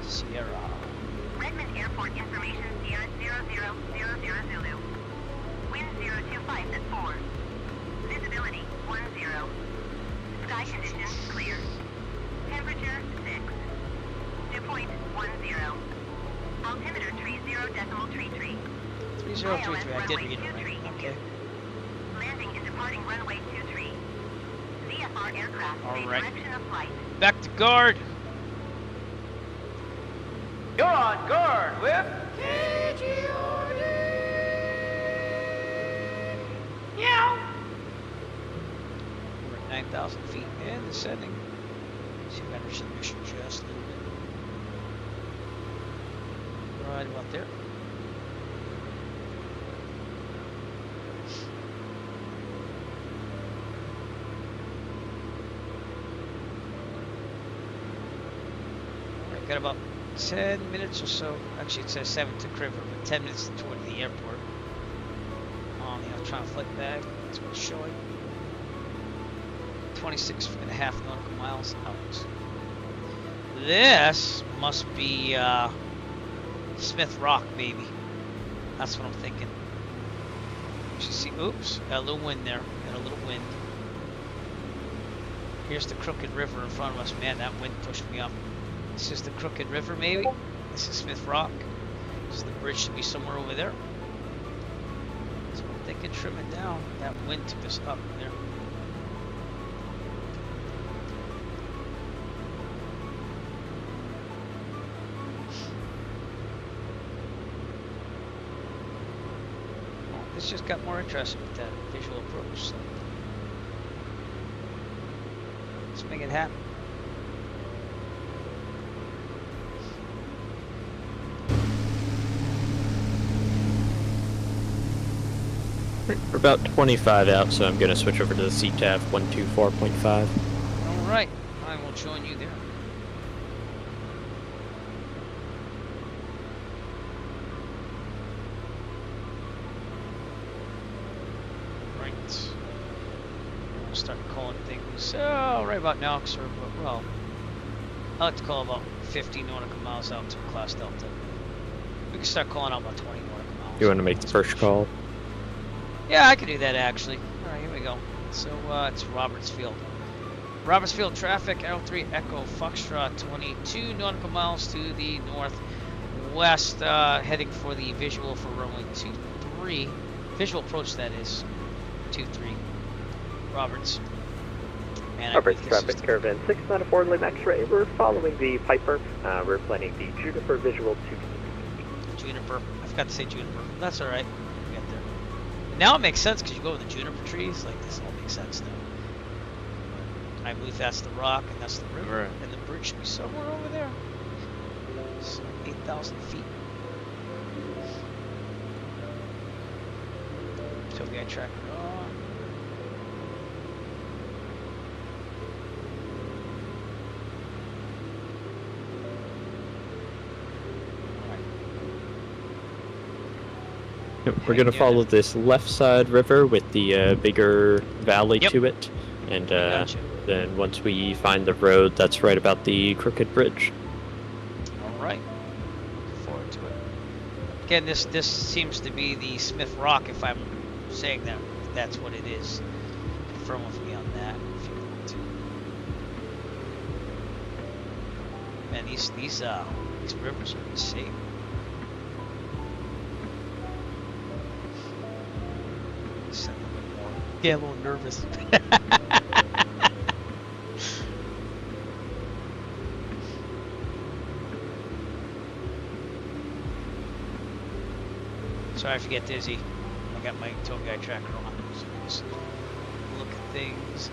Sierra. Redmond Airport information Sierra 0000 Zulu. Wind 025 at 4. Visibility 10. Sky conditions clear. Temperature 6. Dew point 10. Altimeter 30.33. 3033. I did read it right. Okay. Landing and departing runway 23. ZFR aircraft stay Alright. direction of flight. Back to guard. You're on guard with KGRD. Yeah. We're at 9,000 feet and descending. See if I understand the mission just a little bit. Right about there. Alright, got about 10 minutes or so. Actually, it says 7 to Criver, but 10 minutes toward the airport. On the trying to flight back. That's what it's showing. 26.5 nautical miles out. This must be Smith Rock, baby. That's what I'm thinking. actually see. Oops, got a little wind there. Got a little wind. Here's the Crooked River in front of us. Man, that wind pushed me up. This is the Crooked River, maybe. This is Smith Rock. So the bridge should be somewhere over there. So I'm thinking trim it down. That wind took us up there. This just got more interesting with that visual approach. So let's make it happen. We're about 25 out, so I'm going to switch over to the CTAF 124.5. Alright, I will join you there. Right. We'll start calling things right about now, sir, but well, I like to call about 50 nautical miles out to class delta. We can start calling out about 20 nautical miles. You want to make the first call? Yeah, I can do that actually. Alright, here we go. So it's Robertsfield. Robertsfield traffic, L3 Echo Foxtrot, 22 nautical miles to the northwest, heading for the visual for runway 23. Visual approach, that is. 23. Roberts. And Roberts traffic, Caravan 694 Lim X-ray. We're following the Piper. We're planning the Juniper visual 2. Juniper. I forgot to say Juniper. That's alright. We'll get there. Now it makes sense because you go with the juniper trees. Like, this all makes sense now. I believe that's the rock and that's the river, and the bridge should be somewhere over there. So 8,000 feet. So we got track on. We're going to follow this left side river with the bigger valley to it. And then once we find the road, that's right about the Crooked Bridge. Alright. Looking forward to it. Again, this seems to be the Smith Rock, if I'm saying that. That's what it is. Confirm with me on that if you want to. Man, these rivers are insane. Get a little nervous. Sorry if you get dizzy. I got my tow guide tracker on, so just look at things.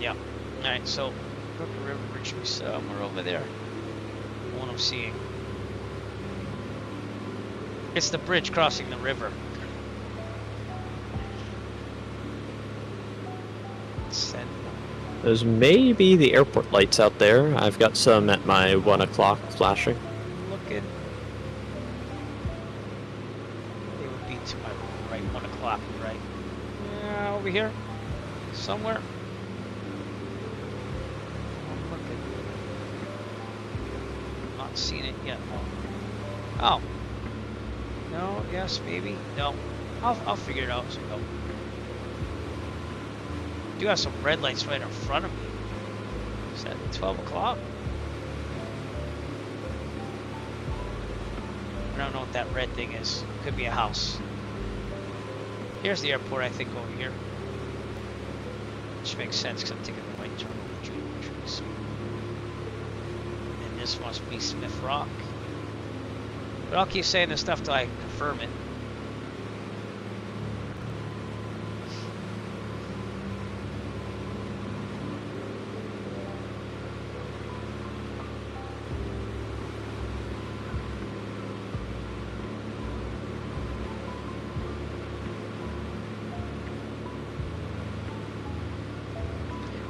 Yeah. Alright, so Crooked River Bridge should be somewhere over there. The one I'm seeing. It's the bridge crossing the river. Send. Those may be the airport lights out there. I've got some at my 1 o'clock flashing. Looking. They would be to my right, 1 o'clock, right? Yeah, over here. Somewhere. Seen it yet? Oh. No. Yes. Maybe. No. I'll figure it out as we go. Do have some red lights right in front of me. Is that 12 o'clock? I don't know what that red thing is. Could be a house. Here's the airport, I think, over here. Which makes sense because I'm taking the right turn over the juniper trees. This must be Smith Rock. But I'll keep saying this stuff till I confirm it.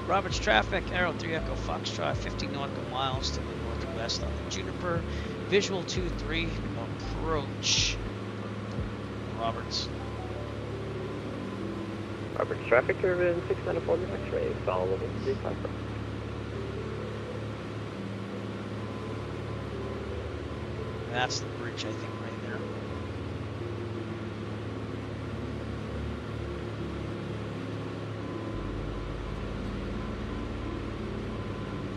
Roberts traffic, Arrow 3 Echo Foxtrot, 50 nautical miles to the northwest on the Juniper. Visual 2-3 approach. Roberts. Roberts traffic, Caravan 694 X-ray, following the Piper. That's the bridge, I think, right there.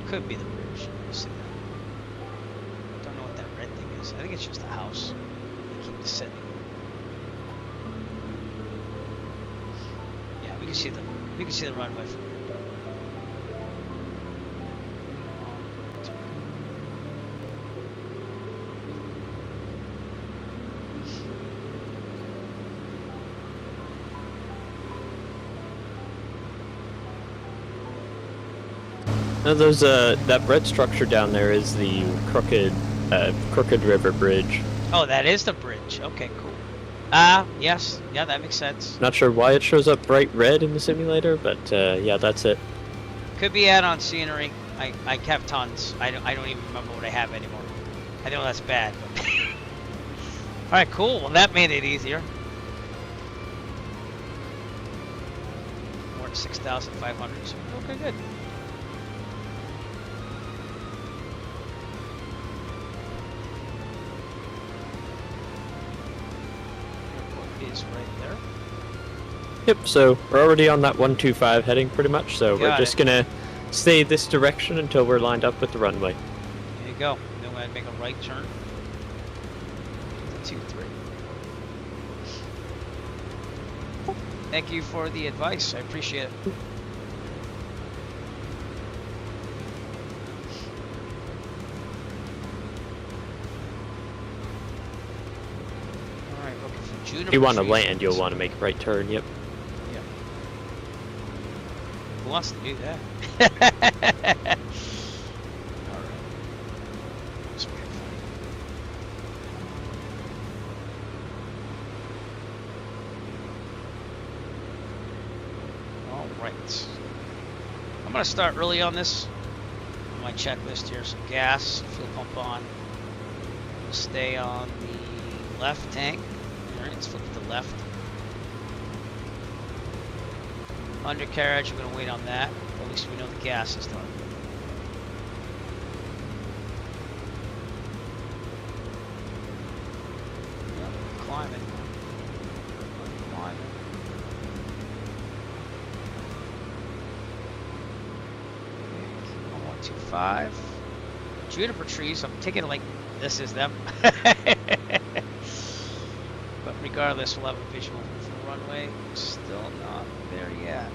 Could be the bridge. You see that? Don't know what that red thing is. I think it's just a house. They keep descending. Yeah, we can see the runway from here. No, those that red structure down there is the Crooked River Bridge. Oh, that is the bridge. Okay, cool. Yes. Yeah, that makes sense. Not sure why it shows up bright red in the simulator, but yeah, that's it. Could be add-on scenery. I have tons. I don't even remember what I have anymore. I know that's bad. But all right, cool. Well, that made it easier. More than 6,500. Okay, good. Is right there. Yep, so we're already on that 125 heading pretty much, so we're just gonna stay this direction until we're lined up with the runway. There you go. Then we're gonna make a right turn. 2-3. Thank you for the advice. I appreciate it. If you want to land, you'll want to make a right turn, yep. Yeah. Who wants to do that? Alright. Let's wait. Alright. I'm going to start early on this. On my checklist here, some gas, fuel pump on. We'll stay on the left tank. Alright, let's flip to the left. Undercarriage, we're going to wait on that. At least we know the gas is done. Yep, climbing. Climbing. Okay, 125. Juniper trees, I'm taking it like this is them. But regardless, we'll have a visual from the runway. Still not there yet.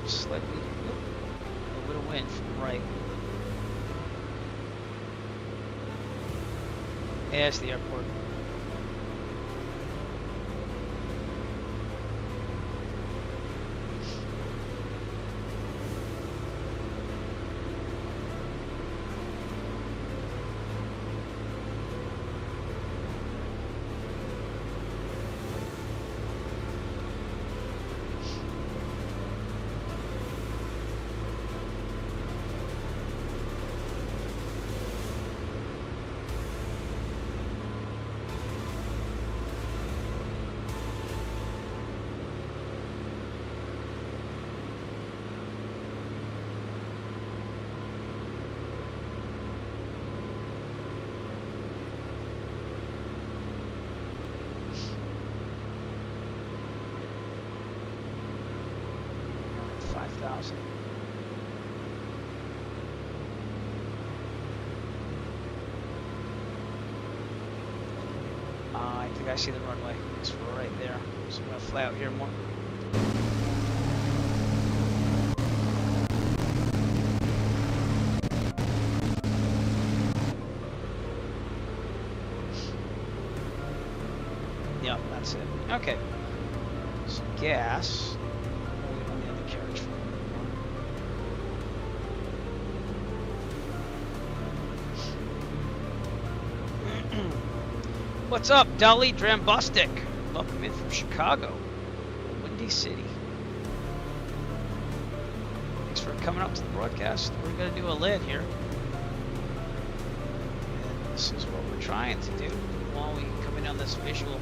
Slightly, a little bit of wind from the right. Yeah, it's the airport. I think I see the runway. It's right there. So I'm going to fly out here more. Yep, that's it. Okay. So gas. We don't need the carriage for What's up, Dolly Drambostic? Welcome in from Chicago, Windy City. Thanks for coming up to the broadcast. We're going to do a lid here. And this is what we're trying to do. while we come in on this visual.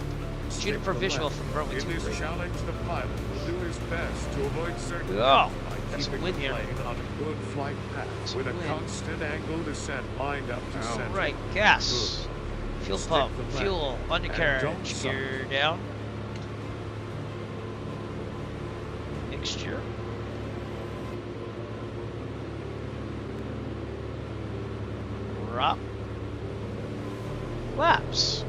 Juniper visual from Berwick 2. In this challenge, the pilot will do his best to avoid certain Oh, by that's a keeping win the here. plane on a good flight path with a win. constant angle descent lined up to center. Right, gas, fuel Stick pump, the plan. fuel, And undercarriage, don't suck. gear down. Mixture. Drop. Flaps.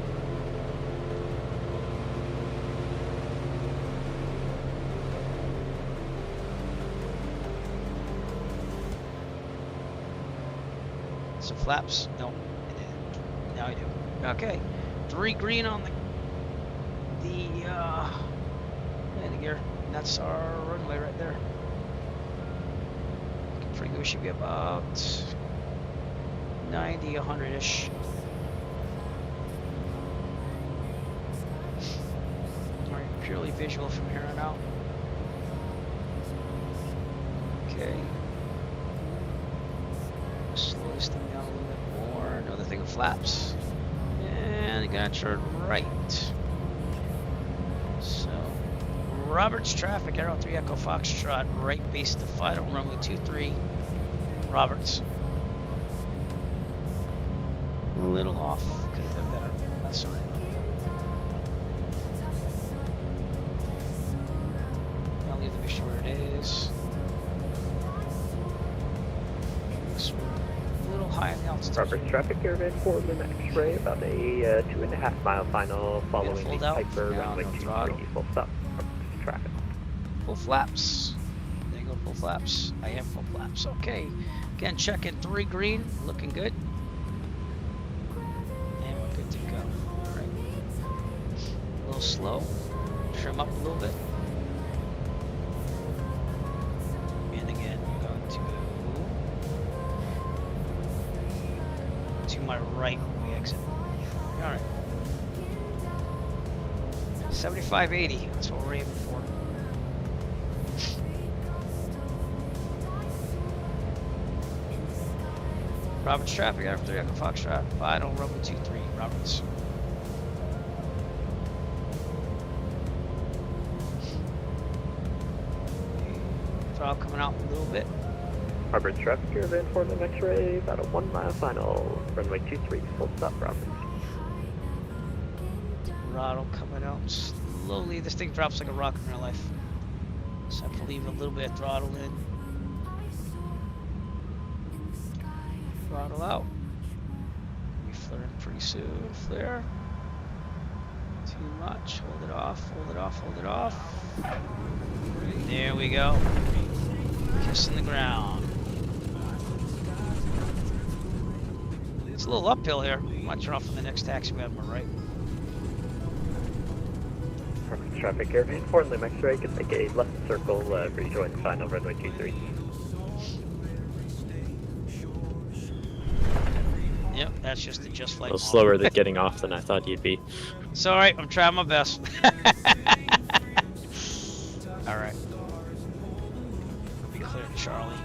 So flaps? No. Now I do. Okay. 3 green on the landing gear. And that's our runway right there. Looking pretty good. We should be about 90, 100-ish. Alright, purely visual from here on out. Okay. Slow this thing down a little bit more. Another thing of flaps. And you gotta turn right. So, Roberts traffic, Arrow 3 Echo Foxtrot, right base to final, runway 23, Roberts. A little off, could have been better. That's all right. I'll leave the mission where it is. A little high in the altitude. Roberts traffic caravan for Lima X-ray, about a 2.5 mile final following the Piper runway 23, full stop. Roberts traffic. Full flaps. There you go, full flaps. I am full flaps. Okay. Again, checking 3 green, looking good. And we're good to go. All right. A little slow. Trim up a little bit. And again, we're going to go to my right when we exit. All right. 7580. That's what we're aiming for. Roberts traffic, Arrow 3 Echo Foxtrot, final runway 23, Roberts. Throttle coming out a little bit. Roberts traffic caravan for Lima X-ray, about a 1 mile final, runway 23, full stop, Roberts. Throttle coming out slowly. This thing drops like a rock in real life. So I have to leave a little bit of throttle in. Throttle out. Be flaring pretty soon. Flare. Too much. Hold it off. Hold it off. Hold it off. There we go. Kissing the ground. It's a little uphill here. I might turn off on the next taxiway on my right. Roberts traffic caravan for Lima X-ray, can make a left circle, rejoin the final runway 23. Yep, that's just the just flight. A little slower than getting off than I thought you'd be. It's alright, I'm trying my best. Alright. Be clear, Charlie.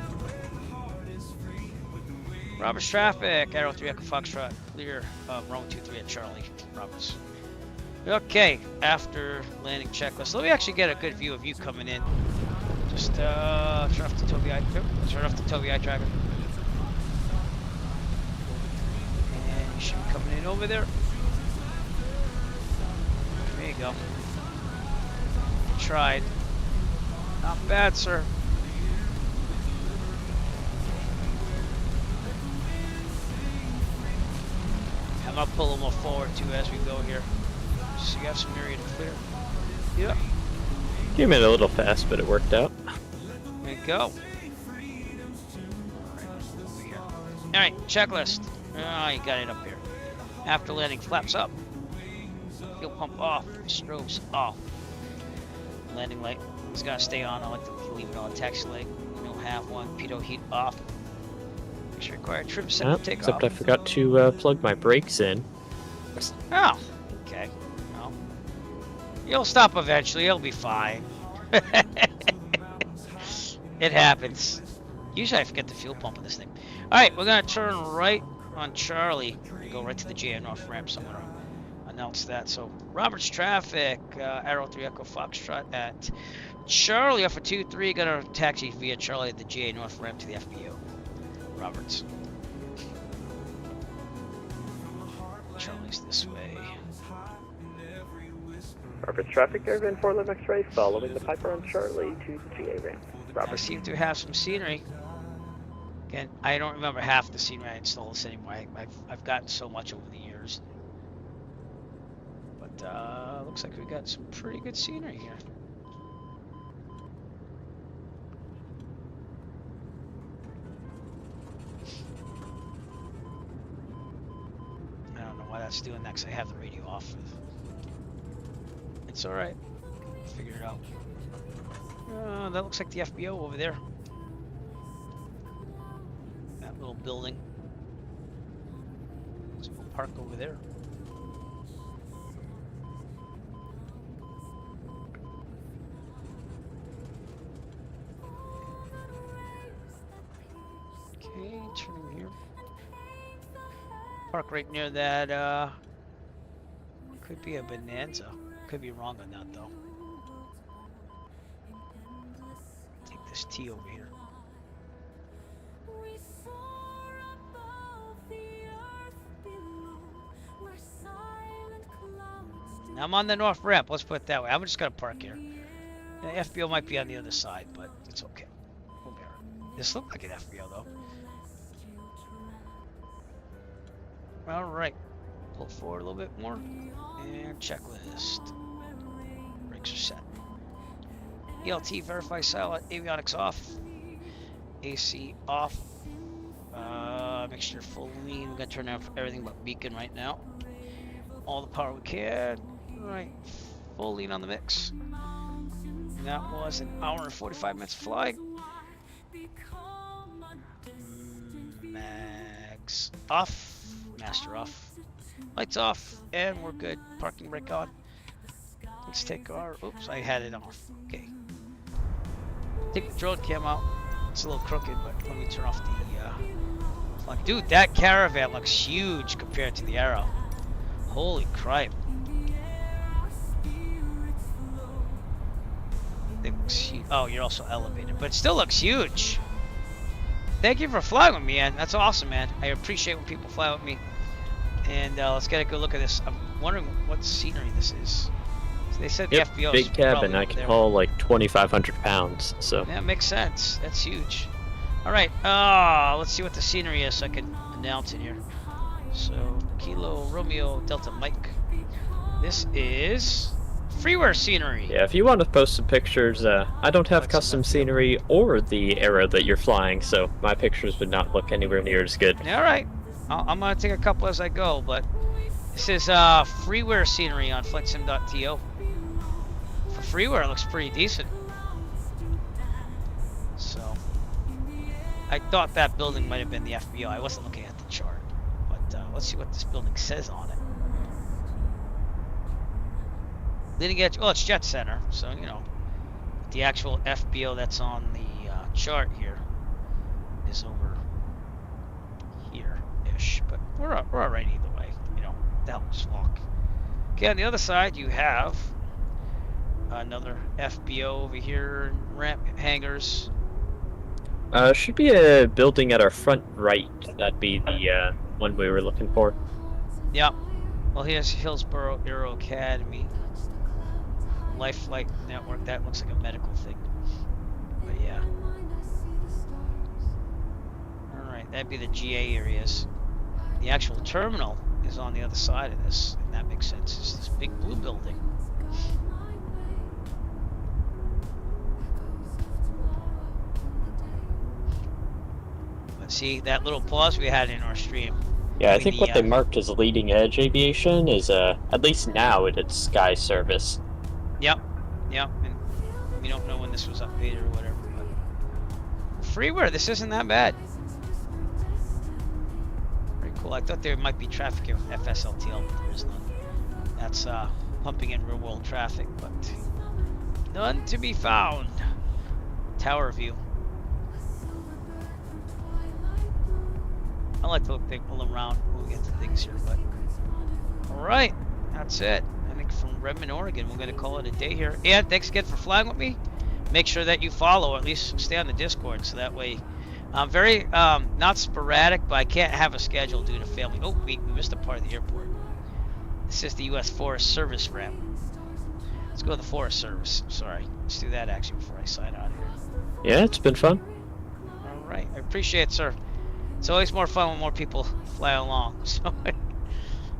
Roberts traffic, Arrow 3 Echo Foxtrot, clear, runway 23 at Charlie, Roberts. Okay, after landing checklist, let me actually get a good view of you coming in. Just turn off the Tobii eye tracker. And you should be coming in over there. There you go. You tried. Not bad, sir. I'm gonna pull a little forward too as we go here. So you have some area to clear. Yep. Came in a little fast, but it worked out. There you go. Alright, checklist. Ah, you got it up here. After landing, flaps up. Fuel pump off. Strobes off. Landing light is gotta stay on. I like to leave it on. Taxi light, no have one. Pitot heat off. Make sure required trim set and take except off. I forgot to plug my brakes in. Oh, okay. Well, you'll stop eventually. It'll be fine. It happens. Usually I forget the fuel pump on this thing. Alright, we're going to turn right on Charlie and go right to the JN off ramp somewhere on announce that. So Roberts traffic, Arrow 3 Echo Foxtrot at Charlie off of 2-3, gonna taxi via Charlie at the GA North ramp to the FBO. Roberts. Charlie's this way. Roberts traffic, Airvan 4 X-ray, following the Piper on Charlie to the GA ramp. Roberts. I seem to have some scenery. Again, I don't remember half the scenery I installed this anymore. I've gotten so much over the years. But looks like we got some pretty good scenery here. I don't know why that's doing that because I have the radio off. It's alright. Figure it out. That looks like the FBO over there. That little building. So we'll park over there. Okay, turn here. Park right near that, could be a Bonanza. Could be wrong on that though. Take this T over here. Now I'm on the north ramp, let's put it that way. I'm just gonna park here. The FBO might be on the other side, but it's okay. We'll bear it. This looks like an FBO though. Alright. Pull forward a little bit more. And checklist. Brakes are set. ELT verify silent, avionics off. AC off. Mixture full lean. We're gonna turn down everything but beacon right now. All the power we can. Right. Full lean on the mix. And that was an hour and 45 minutes flying. Mags off. Master off. Lights off, and we're good. Parking brake on. Let's take our, oops, I had it off. Okay. Take the drone cam out. It's a little crooked, but let me turn off the, like, dude, that caravan looks huge compared to the Arrow. Holy crap. Oh, you're also elevated, but it still looks huge. Thank you for flying with me, man. That's awesome, man. I appreciate when people fly with me. And let's get a good look at this. I'm wondering what scenery this is. So they said the FBO is big cabin. I can haul like 2,500 pounds. So that makes sense. That's huge. All right. Let's see what the scenery is so I can announce it here. So Kilo Romeo Delta Mike. This is freeware scenery. Yeah, if you want to post some pictures, I don't have custom scenery or the Arrow that you're flying, so my pictures would not look anywhere near as good. All right. I'm going to take a couple as I go, but this is freeware scenery on flightsim.to. For freeware, it looks pretty decent. So, I thought that building might have been the FBO. I wasn't looking at the chart, but let's see what this building says on it. Leading edge, oh, it's Jet Center, so, you know, the actual FBO that's on the chart here is over here-ish, but we're all right either way, you know, that'll just walk. Okay, on the other side, you have another FBO over here, ramp hangars. Should be a building at our front right. That'd be the one we were looking for. Yep. Well, here's Hillsborough Aero Academy. Life Flight Network. That looks like a medical thing. But yeah. Alright, that'd be the GA areas. The actual terminal is on the other side of this, and that makes sense. It's this big blue building. Let's see that little pause we had in our stream. Yeah, I think what they marked as leading edge aviation is, at least now, it's Sky Service. Yep, and we don't know when this was updated or whatever, but freeware, this isn't that bad. Pretty cool. I thought there might be traffic here with FSLTL, but there is none. That's pumping in real world traffic, but none to be found. Tower view. I like to look around when we get to things here, but alright. that's it. I think from Redmond, Oregon, we're going to call it a day here. And thanks again for flying with me. Make sure that you follow, or at least stay on the Discord, so that way I'm very not sporadic, but I can't have a schedule due to family. Oh, we missed a part of the airport. This is the U.S. Forest Service ramp. Let's go to the Forest Service. Sorry, let's do that actually before I sign out here. Yeah, it's been fun. All right, I appreciate it, sir. It's always more fun when more people fly along. So,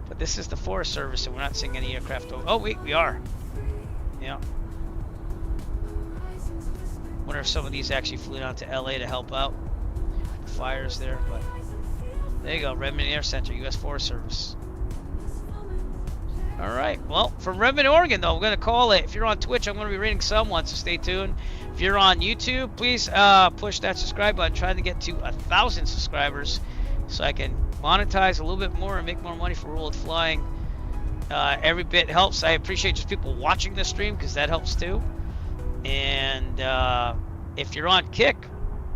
but this is the Forest Service, and we're not seeing any aircraft over. Oh wait, we are. Yeah. Wonder if some of these actually flew down to LA to help out. The fires there, but there you go, Redmond Air Center, U.S. Forest Service. All right, well, from Redmond, Oregon, though, I'm going to call it. If you're on Twitch, I'm going to be reading someone, so stay tuned. If you're on YouTube, please push that subscribe button. Trying to get to 1,000 subscribers so I can monetize a little bit more and make more money for World Flying. Every bit helps. I appreciate just people watching the stream because that helps too. And if you're on Kick,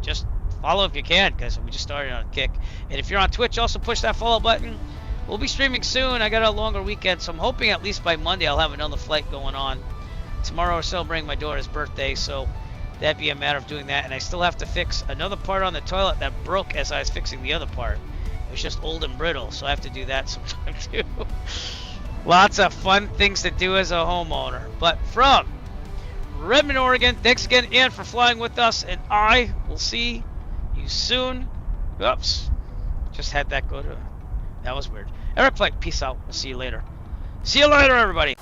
just follow if you can, because we just started on Kick. And if you're on Twitch, also push that follow button. We'll be streaming soon. I got a longer weekend, so I'm hoping at least by Monday I'll have another flight going on. Tomorrow we're celebrating my daughter's birthday, so that'd be a matter of doing that. And I still have to fix another part on the toilet that broke as I was fixing the other part. It was just old and brittle, so I have to do that sometime too. Lots of fun things to do as a homeowner. But from Redmond, Oregon, thanks again, Ian, for flying with us, and I will see you soon. Oops, just had that go to. That was weird. Eric, peace out. We'll see you later. See you later, everybody.